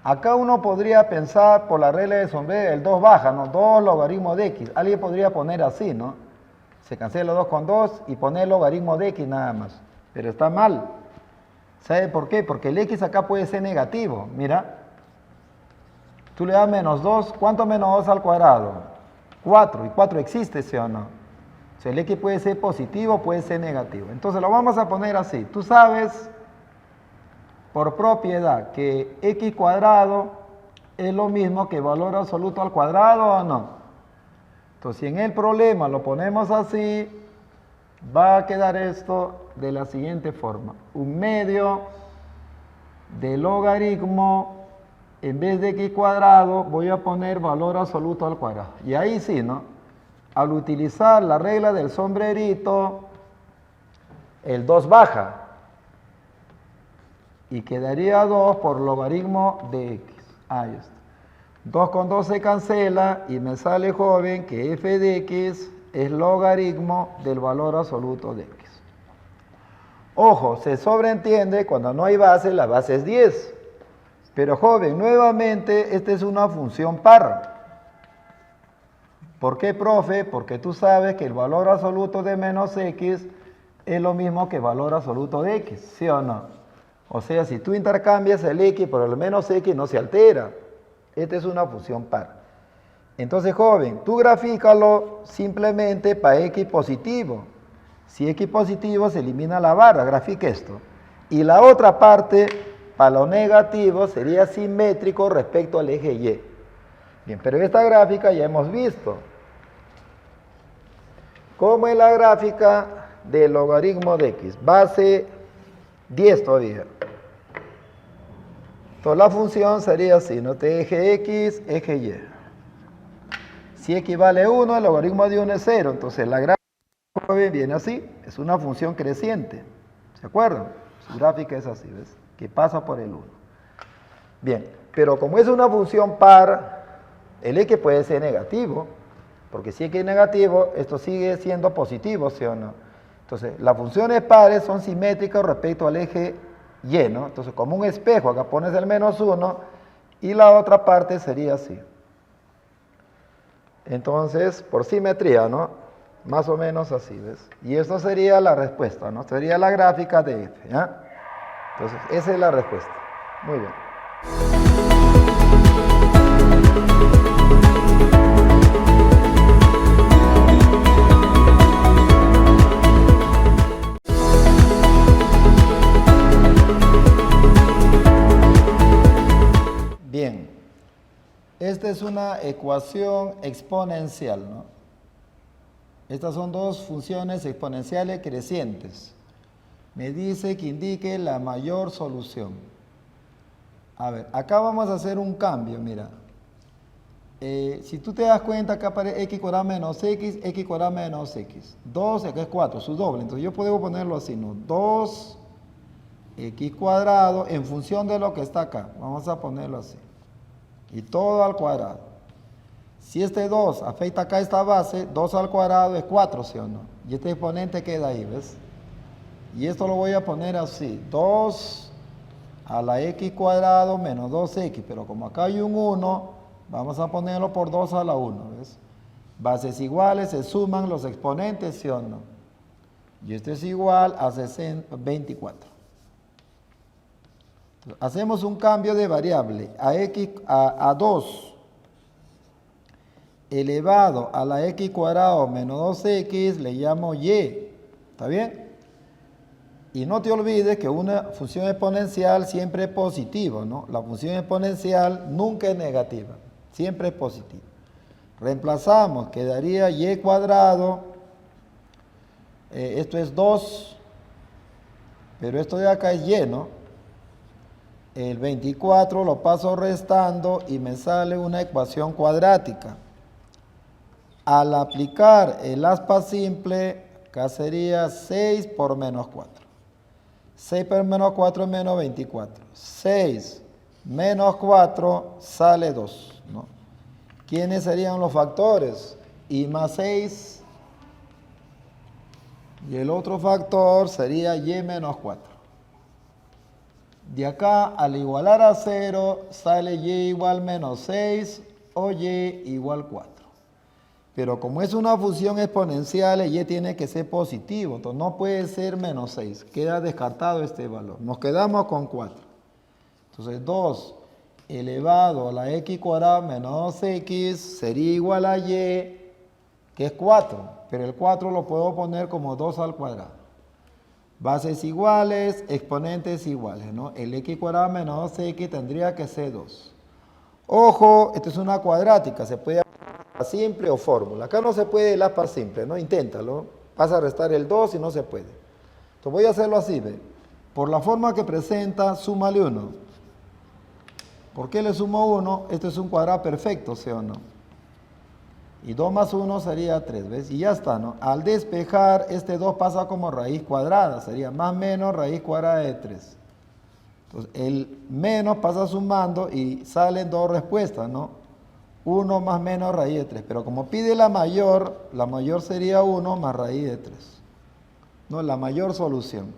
acá uno podría pensar por la regla de sombrero, el 2 baja, ¿no? 2 logaritmos de x. Alguien podría poner así, ¿no? Se cancela 2 con 2 y poner logaritmo de x nada más. Pero está mal. ¿Sabe por qué? Porque el x acá puede ser negativo. Mira, tú le das menos 2. ¿Cuánto menos 2 al cuadrado? 4. ¿Y 4 existe, sí o no? O sea, el x puede ser positivo, puede ser negativo. Entonces lo vamos a poner así. Tú sabes por propiedad que x cuadrado es lo mismo que valor absoluto al cuadrado, ¿o no? Entonces, si en el problema lo ponemos así, va a quedar esto de la siguiente forma. Un medio de logaritmo, en vez de x cuadrado, voy a poner valor absoluto al cuadrado. Y ahí sí, ¿no? Al utilizar la regla del sombrerito, el 2 baja. Y quedaría 2 por logaritmo de x. Ahí está. 2 con 2 se cancela y me sale, joven, que f de x es logaritmo del valor absoluto de x. Ojo, se sobreentiende cuando no hay base, la base es 10. Pero, joven, nuevamente, esta es una función par. ¿Por qué, profe? Porque tú sabes que el valor absoluto de menos x es lo mismo que el valor absoluto de x, ¿sí o no? O sea, si tú intercambias el x por el menos x, no se altera. Esta es una función par. Entonces, joven, tú grafícalo simplemente para x positivo. Si x positivo, se elimina la barra, grafique esto. Y la otra parte, para lo negativo, sería simétrico respecto al eje Y. Bien, pero esta gráfica ya hemos visto. ¿Cómo es la gráfica del logaritmo de x? Base 10 todavía. Entonces la función sería así, ¿no? De eje x, eje y. Si x vale 1, el logaritmo de 1 es 0. Entonces la gráfica viene así, es una función creciente. ¿Se acuerdan? Su gráfica es así, ¿ves? Que pasa por el 1. Bien, pero como es una función par, el x puede ser negativo. Porque si x es negativo, esto sigue siendo positivo, ¿sí o no? Entonces, las funciones pares son simétricas respecto al eje Y, ¿no? Entonces, como un espejo, acá pones el menos 1 y la otra parte sería así. Entonces, por simetría, ¿no? Más o menos así, ¿ves? Y esto sería la respuesta, ¿no? Sería la gráfica de f, ¿ya? Entonces, esa es la respuesta. Muy bien. Bien. Esta es una ecuación exponencial, ¿no? Estas son dos funciones exponenciales crecientes. Me dice que indique la mayor solución. A ver, acá vamos a hacer un cambio, mira. Si tú te das cuenta, acá aparece x cuadrado menos x cuadrado menos x. 2, acá es 4, su doble. Entonces yo puedo ponerlo así, ¿no? 2x cuadrado en función de lo que está acá. Vamos a ponerlo así. Y todo al cuadrado. Si este 2 afecta acá esta base, 2 al cuadrado es 4, ¿sí o no? Y este exponente queda ahí, ¿ves? Y esto lo voy a poner así. 2 a la x cuadrado menos 2x. Pero como acá hay un 1, vamos a ponerlo por 2 a la 1, ¿ves? Bases iguales, se suman los exponentes, ¿sí o no? Y esto es igual a 24. Entonces, hacemos un cambio de variable a 2 elevado a la x cuadrado menos 2x, le llamo y. ¿Está bien? Y no te olvides que una función exponencial siempre es positiva, ¿no? La función exponencial nunca es negativa, siempre es positiva. Reemplazamos, quedaría y cuadrado, esto es 2, pero esto de acá es y, ¿no? El 24 lo paso restando y me sale una ecuación cuadrática. Al aplicar el aspa simple, acá sería 6 por menos 4. 6 por menos 4 es menos 24. 6 menos 4 sale 2, ¿no? ¿Quiénes serían los factores? Y más 6. Y el otro factor sería y menos 4. De acá, al igualar a 0, sale y igual menos 6 o y igual 4. Pero como es una función exponencial, y tiene que ser positivo, entonces no puede ser menos 6. Queda descartado este valor. Nos quedamos con 4. Entonces 2 elevado a la x cuadrada menos 2x sería igual a y, que es 4. Pero el 4 lo puedo poner como 2 al cuadrado. Bases iguales, exponentes iguales, ¿no? El x cuadrado menos 2x tendría que ser 2. Ojo, esto es una cuadrática, se puede aspa simple o fórmula. Acá no se puede el aspa simple, ¿no? Inténtalo. Vas a restar el 2 y no se puede. Entonces voy a hacerlo así, ¿ve? Por la forma que presenta, súmale 1. ¿Por qué le sumo 1? Este es un cuadrado perfecto, ¿sí o no? Y 2 más 1 sería 3, ¿ves? Y ya está, ¿no? Al despejar, este 2 pasa como raíz cuadrada. Sería más menos raíz cuadrada de 3. Entonces, el menos pasa sumando y salen dos respuestas, ¿no? 1 más menos raíz de 3. Pero como pide la mayor sería 1 más raíz de 3. ¿No? La mayor solución.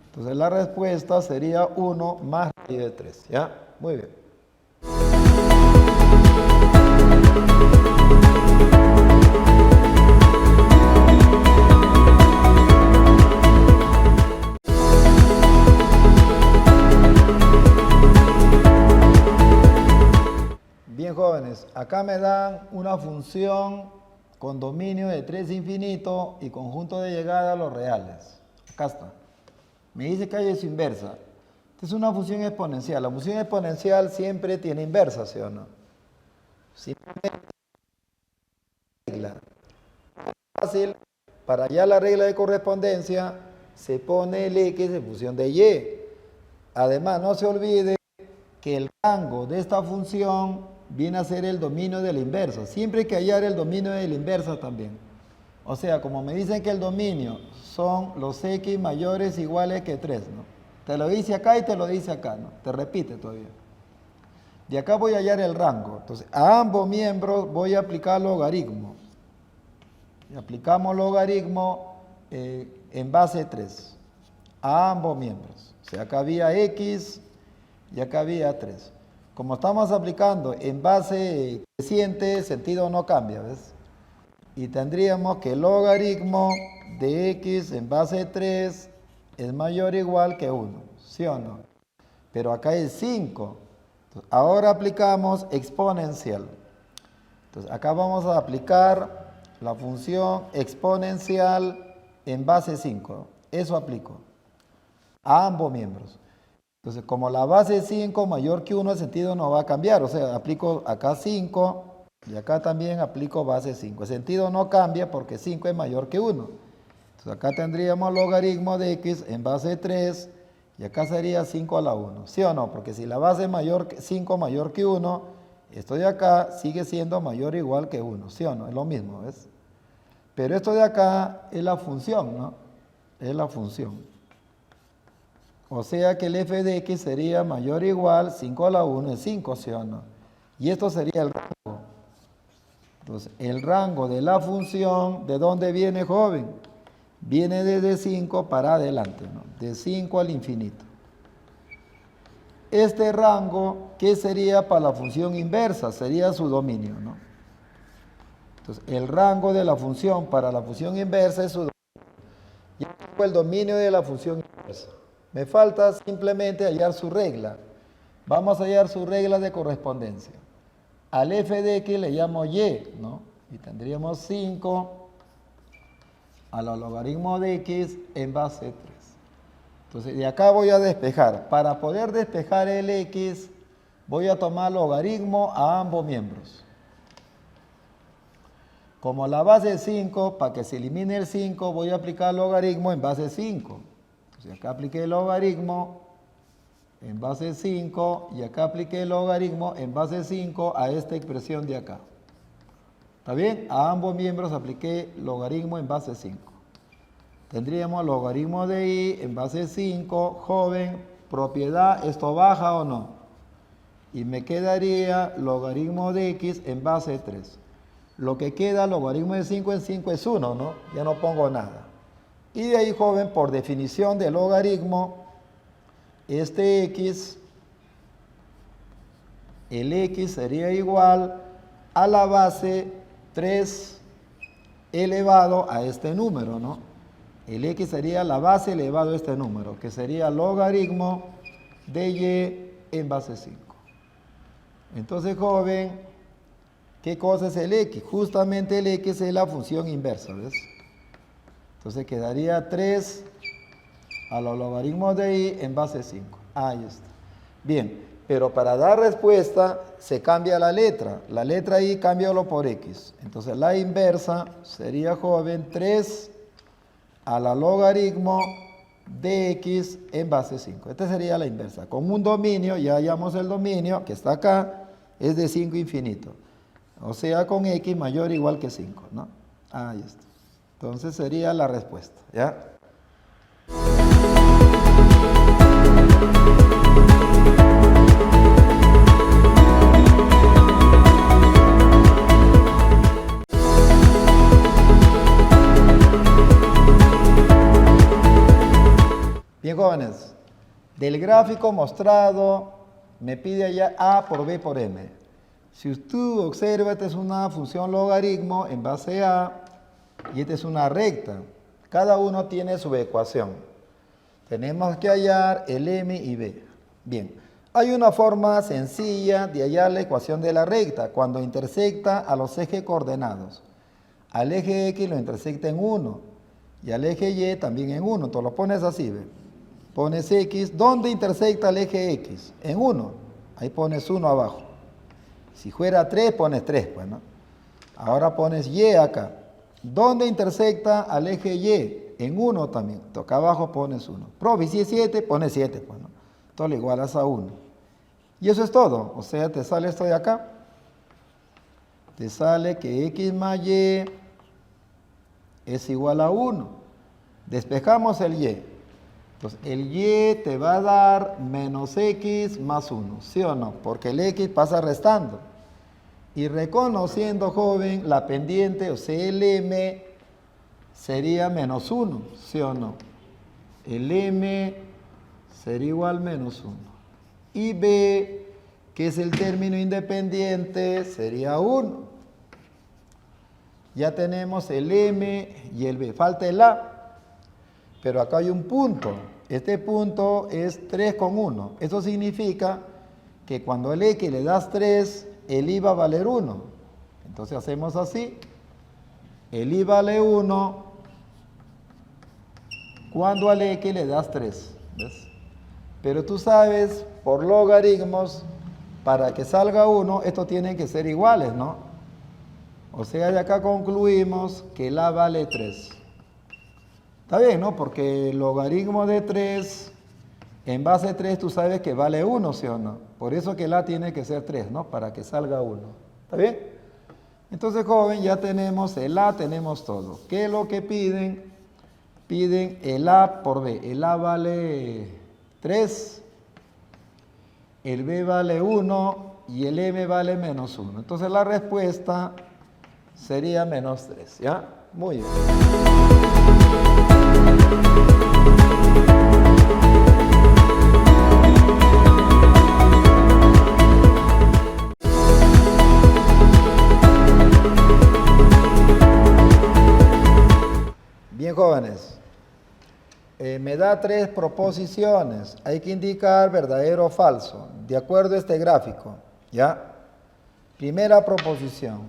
Entonces, la respuesta sería 1 más raíz de 3. ¿Ya? Muy bien. Bien, jóvenes, acá me dan una función con dominio de 3 infinito y conjunto de llegada a los reales. Acá está. Me dice que hay su inversa. Esta es una función exponencial. La función exponencial siempre tiene inversa, ¿sí o no? Simplemente regla. Fácil, para hallar la regla de correspondencia se pone el x en función de y. Además, no se olvide que el rango de esta función viene a ser el dominio de la inversa. Siempre hay que hallar el dominio de la inversa también. O sea, como me dicen que el dominio son los x mayores o iguales que 3, ¿no? Te lo dice acá y te lo dice acá, ¿no? Te repite todavía. De acá voy a hallar el rango. Entonces, a ambos miembros voy a aplicar logaritmo. Y aplicamos logaritmo en base 3. A ambos miembros. O sea, acá había x y acá había 3. Como estamos aplicando en base creciente, el sentido no cambia, ¿ves? Y tendríamos que el logaritmo de x en base 3 es mayor o igual que 1, ¿sí o no? Pero acá es 5. Entonces, ahora aplicamos exponencial. Entonces, acá vamos a aplicar la función exponencial en base 5. Eso aplico a ambos miembros. Entonces, como la base 5 mayor que 1, el sentido no va a cambiar. O sea, aplico acá 5 y acá también aplico base 5. El sentido no cambia porque 5 es mayor que 1. Entonces, acá tendríamos logaritmo de x en base 3 y acá sería 5 a la 1. ¿Sí o no? Porque si la base es 5 mayor que 1, esto de acá sigue siendo mayor o igual que 1. ¿Sí o no? Es lo mismo, ¿ves? Pero esto de acá es la función, ¿no? Es la función. O sea que el f de x sería mayor o igual, 5 a la 1 es 5, ¿sí o no? Y esto sería el rango. Entonces, el rango de la función, ¿de dónde viene, joven? Viene desde 5 para adelante, ¿no? De 5 al infinito. Este rango, ¿qué sería para la función inversa? Sería su dominio, ¿no? Entonces, el rango de la función para la función inversa es su dominio. Y tengo el dominio de la función inversa. Me falta simplemente hallar su regla. Vamos a hallar su regla de correspondencia. Al f de x le llamo y, ¿no? Y tendríamos 5 a la logaritmo de x en base 3. Entonces, de acá voy a despejar. Para poder despejar el x, voy a tomar logaritmo a ambos miembros. Como la base es 5, para que se elimine el 5, voy a aplicar logaritmo en base 5. Entonces, acá apliqué el logaritmo en base 5 y acá apliqué el logaritmo en base 5 a esta expresión de acá. ¿Está bien? A ambos miembros apliqué logaritmo en base 5. Tendríamos logaritmo de y en base 5, joven, propiedad, ¿esto baja o no? Y me quedaría logaritmo de x en base 3. Lo que queda, logaritmo de 5 en 5 es 1, ¿no? Ya no pongo nada. Y de ahí, joven, por definición de logaritmo, este x, el x sería igual a la base 3 elevado a este número, ¿no? El x sería la base elevado a este número, que sería logaritmo de y en base 5. Entonces, joven, ¿qué cosa es el x? Justamente el x es la función inversa, ¿ves? Entonces quedaría 3 a los logaritmos de y en base 5. Ahí está. Bien, pero para dar respuesta se cambia la letra. La letra i cámbialo por x. Entonces la inversa sería, joven, 3 a la logaritmo de x en base 5. Esta sería la inversa. Con un dominio, ya hallamos el dominio que está acá, es de 5 infinito. O sea, con x mayor o igual que 5, ¿no? Ahí está. Entonces sería la respuesta, ¿ya? Bien, jóvenes, del gráfico mostrado me pide allá a por b por m. Si usted observa, esta es una función logaritmo en base a y esta es una recta. Cada uno tiene su ecuación. Tenemos que hallar el m y b. Bien, hay una forma sencilla de hallar la ecuación de la recta cuando intersecta a los ejes coordenados. Al eje x lo intersecta en 1 y al eje y también en 1. Entonces lo pones así, ¿ve? Pones x. ¿Dónde intersecta el eje x? En 1. Ahí pones 1 abajo. Si fuera 3, pones 3, pues, ¿no? Ahora pones y acá. ¿Dónde intersecta al eje y? En 1 también. Acá abajo pones 1. Profe, si es 7, pones 7, pues, ¿no? Entonces lo igualas a 1. Y eso es todo. O sea, te sale esto de acá. Te sale que x más y es igual a 1. Despejamos el y. Entonces, el y te va a dar menos x más 1, ¿sí o no? Porque el x pasa restando. Y reconociendo, joven, la pendiente, o sea, el m sería menos 1, ¿sí o no? El m sería igual menos 1. Y b, que es el término independiente, sería 1. ya tenemos el m y el b. Falta el a, pero acá hay un punto. Este punto es 3,1. Eso significa que cuando al x le das 3, el y va a valer 1. Entonces hacemos así. El y vale 1 cuando al x le das 3. ¿Ves? Pero tú sabes, por logaritmos, para que salga 1, estos tienen que ser iguales, ¿no? O sea, de acá concluimos que el a vale 3. Está bien, ¿no? Porque el logaritmo de 3, en base 3, tú sabes que vale 1, ¿sí o no? Por eso que el a tiene que ser 3, ¿no? Para que salga 1. ¿Está bien? Entonces, joven, ya tenemos el a, tenemos todo. ¿Qué es lo que piden? Piden el a por b. El a vale 3, el b vale 1 y el m vale menos 1. Entonces, la respuesta sería menos 3, ¿ya? Muy bien. Bien, jóvenes. Me da 3 proposiciones. Hay que indicar verdadero o falso, de acuerdo a este gráfico, ¿ya? Primera proposición.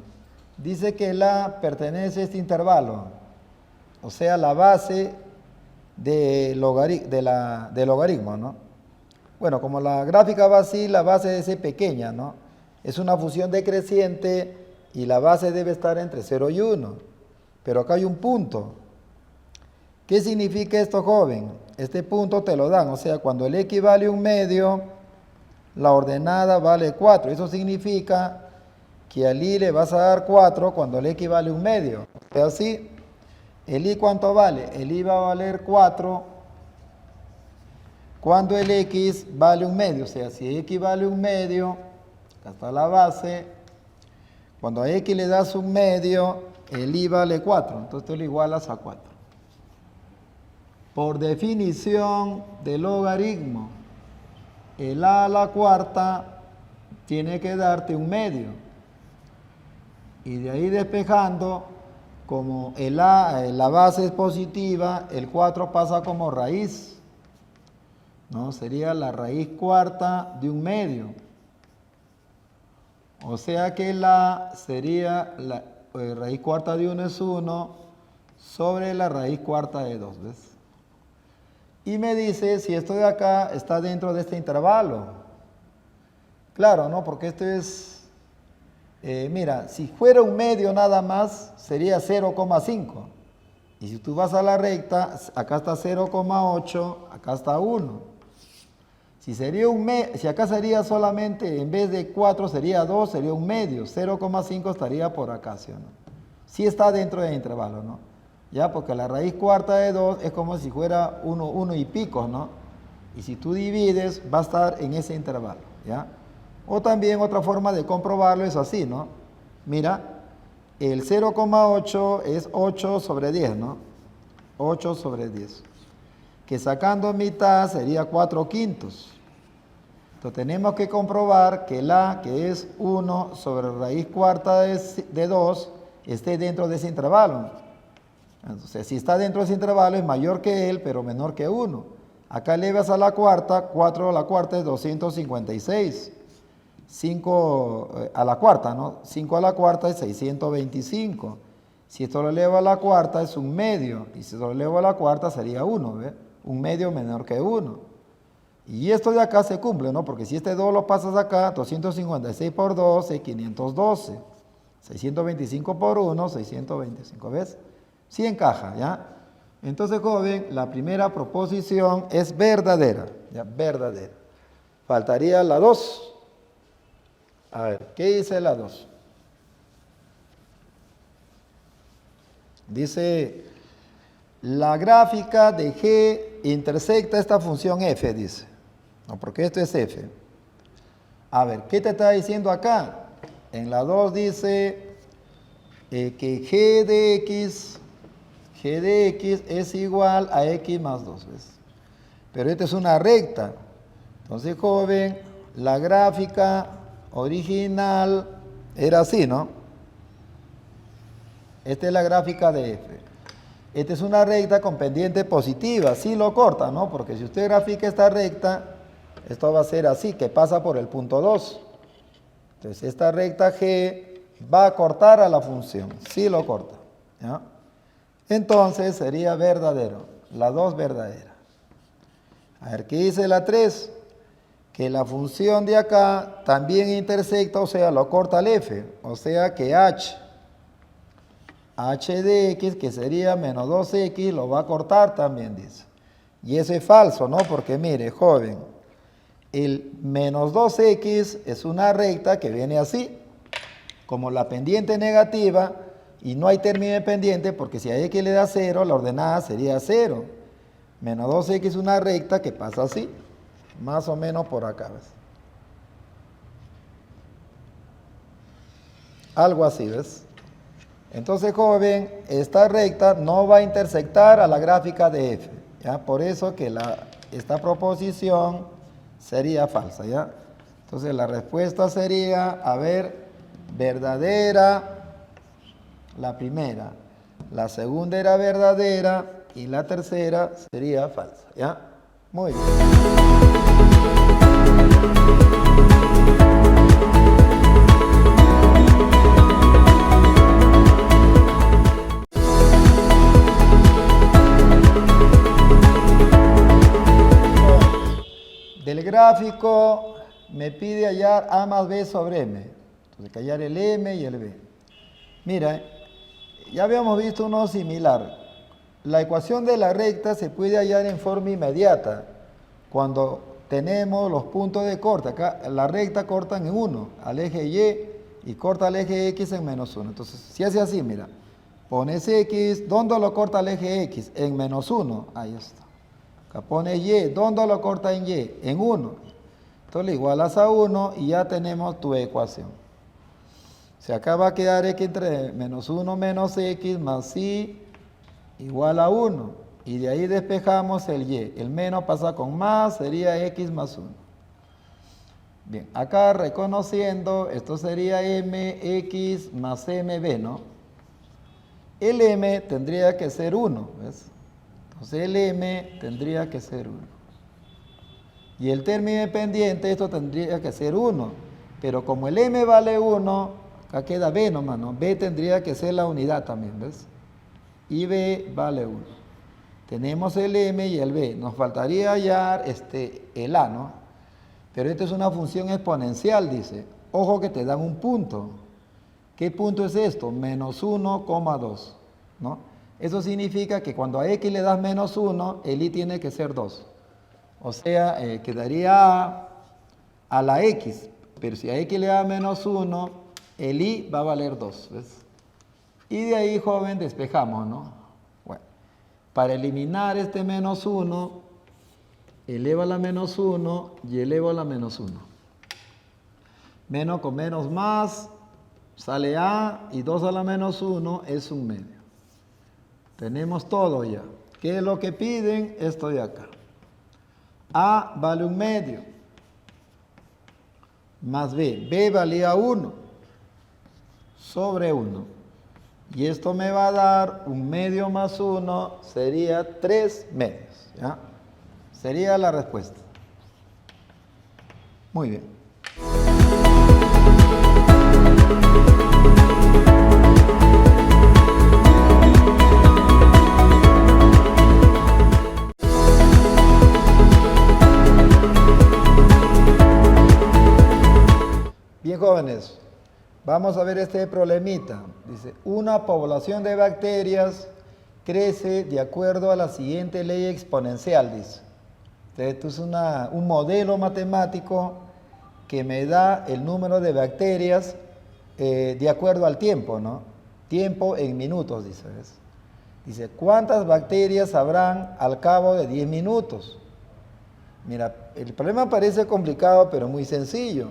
Dice que el a pertenece a este intervalo, o sea, la base de logaritmo, ¿no? Bueno, como la gráfica va así, la base debe ser pequeña, ¿no? Es una función decreciente y la base debe estar entre 0 y 1. Pero acá hay un punto. ¿Qué significa esto, joven? Este punto te lo dan, o sea, cuando el x vale 1/2, la ordenada vale 4. Eso significa que al y le vas a dar 4 cuando el x vale 1/2. O sea, así, ¿el y cuánto vale? El y va a valer 4 cuando el x vale 1/2. O sea, si x vale 1/2, acá está la base, cuando a x le das 1/2, el y vale 4. Entonces tú lo igualas a 4. Por definición de logaritmo, el a la cuarta tiene que darte 1/2. Y de ahí despejando, como el a, la base es positiva, el 4 pasa como raíz, ¿no? Sería la raíz cuarta de 1/2. O sea que el a sería la raíz cuarta de 1 es 1 sobre la raíz cuarta de 2, ¿ves? Y me dice si esto de acá está dentro de este intervalo. Claro, ¿no? Porque esto es, mira, si fuera 1/2 nada más, sería 0,5. Y si tú vas a la recta, acá está 0,8, acá está 1. Si acá sería solamente, en vez de 4 sería 2, sería 1/2. 0,5 estaría por acá, ¿sí o no? Sí está dentro del intervalo, ¿no? Ya, porque la raíz cuarta de 2 es como si fuera 1 y pico, ¿no? Y si tú divides, va a estar en ese intervalo, ¿ya? O también otra forma de comprobarlo es así, ¿no? Mira, el 0,8 es 8 sobre 10, ¿no? 8 sobre 10. Que sacando mitad sería 4/5. Entonces tenemos que comprobar que el a, que es 1 sobre raíz cuarta de 2, esté dentro de ese intervalo. Entonces, si está dentro de ese intervalo es mayor que él, pero menor que 1. Acá elevas a la cuarta, 4 a la cuarta es 256. 5 a la cuarta, ¿no? 5 a la cuarta es 625. Si esto lo elevo a la cuarta es 1/2. Y si lo elevo a la cuarta sería 1, ¿ves? 1/2 menor que 1. Y esto de acá se cumple, ¿no? Porque si este 2 lo pasas acá, 256 por 2 es 512. 625 por 1, 625, ¿ves? Sí encaja, ¿ya? Entonces, joven, la primera proposición es verdadera, ¿ya? Verdadera. Faltaría la 2. A ver, ¿qué dice la 2? Dice, la gráfica de G intersecta esta función f, dice. No, porque esto es f. A ver, ¿qué te está diciendo acá? En la 2 dice que g de x es igual a x más 2, ¿ves? Pero esta es una recta. Entonces, joven, la gráfica original era así, ¿no? Esta es la gráfica de f. Esta es una recta con pendiente positiva. Sí lo corta, ¿no? Porque si usted grafica esta recta, esto va a ser así, que pasa por el punto 2. Entonces, esta recta G va a cortar a la función. Sí lo corta, ¿ya? Entonces, sería verdadero. La 2 verdadera. A ver, ¿qué dice la 3? Que la función de acá también intersecta, o sea, lo corta al f. O sea que h de x, que sería menos 2x, lo va a cortar también, dice. Y eso es falso, ¿no? Porque mire, joven, el menos 2x es una recta que viene así, como la pendiente negativa, y no hay término de pendiente, porque si a x le da 0, la ordenada sería 0. Menos 2x es una recta que pasa así, más o menos por acá, ¿ves? Algo así, ¿ves? Entonces, joven, esta recta no va a intersectar a la gráfica de f, ¿ya? Por eso que esta proposición sería falsa, ¿ya? Entonces, la respuesta sería, a ver, verdadera, la primera, la segunda era verdadera y la tercera sería falsa, ¿ya? Muy bien. Del gráfico me pide hallar A más B sobre M. Entonces, hay que hallar el M y el B. Mira, ya habíamos visto uno similar. La ecuación de la recta se puede hallar en forma inmediata cuando tenemos los puntos de corte. Acá la recta cortan en 1 al eje Y corta al eje X en menos 1. Entonces, si hace así, mira, pones X, ¿dónde lo corta el eje X? En menos 1. Ahí está. Acá pones Y, ¿dónde lo corta en Y? En 1. Entonces le igualas a 1 y ya tenemos tu ecuación. O sea, acá va a quedar X entre menos 1 menos X más Y igual a 1. Y de ahí despejamos el Y. El menos pasa con más, sería X más 1. Bien, acá reconociendo, esto sería MX más MB, ¿no? El M tendría que ser 1, ¿ves? Entonces el M tendría que ser 1. Y el término de pendiente, esto tendría que ser 1. Pero como el M vale 1, acá queda B nomás, ¿no? B tendría que ser la unidad también, ¿ves? Y B vale 1. Tenemos el M y el B. Nos faltaría hallar el A, ¿no? Pero esta es una función exponencial, dice. Ojo que te dan un punto. ¿Qué punto es esto? Menos 1,2, ¿no? Eso significa que cuando a X le das menos 1, el Y tiene que ser 2. O sea, quedaría a la X. Pero si a X le da menos 1, el Y va a valer 2, ¿ves? Y de ahí, joven, despejamos, ¿no? Bueno, para eliminar este menos 1, eleva la menos 1 y eleva la menos 1. Menos con menos más, sale A, y 2 a la menos 1 es un medio. Tenemos todo ya. ¿Qué es lo que piden? Esto de acá. A vale un medio, más B. B valía 1 sobre 1. Y esto me va a dar un medio más 1, sería 3 medios, ¿ya? Sería la respuesta. Muy bien. Bien, jóvenes, vamos a ver este problemita. Dice, una población de bacterias crece de acuerdo a la siguiente ley exponencial, dice. Esto es un modelo matemático que me da el número de bacterias de acuerdo al tiempo, ¿no? Tiempo en minutos, dice. ¿Ves? Dice, ¿cuántas bacterias habrán al cabo de 10 minutos? Mira, el problema parece complicado, pero muy sencillo.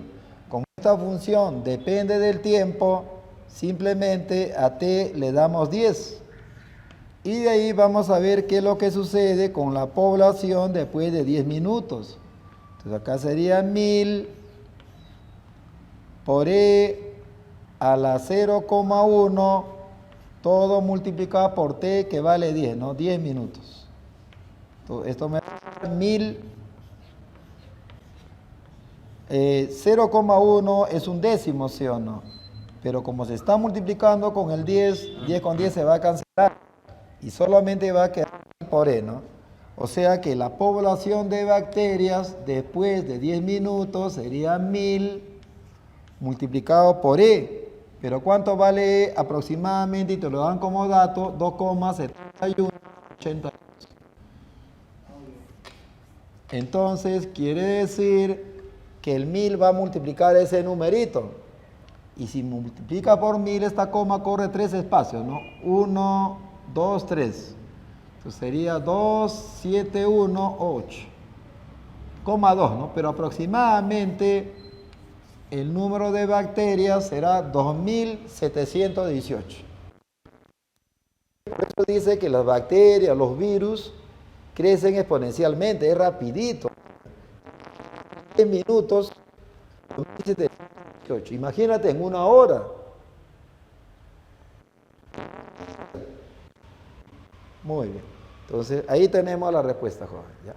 Como esta función depende del tiempo, simplemente a t le damos 10. Y de ahí vamos a ver qué es lo que sucede con la población después de 10 minutos. Entonces acá sería 1000 por e a la 0,1 todo multiplicado por t que vale 10, ¿no? 10 minutos. Entonces, esto me va a dar 1000. 0,1 es un décimo, ¿sí o no? Pero como se está multiplicando con el 10, 10 con 10 se va a cancelar y solamente va a quedar por E, ¿no? O sea que la población de bacterias después de 10 minutos sería 1000 multiplicado por E. Pero ¿cuánto vale E? Aproximadamente, y te lo dan como dato, 2,7180. Entonces quiere decir que el 1000 va a multiplicar ese numerito. Y si multiplica por 1000, esta coma corre 3 espacios, ¿no? 1, 2, 3. Entonces sería 2718, coma 2, ¿no? Pero aproximadamente el número de bacterias será 2718. Por eso dice que las bacterias, los virus, crecen exponencialmente, es rapidito. 10 minutos, 2718. Imagínate en una hora. Muy bien. Entonces, ahí tenemos la respuesta, joven. ¿Ya?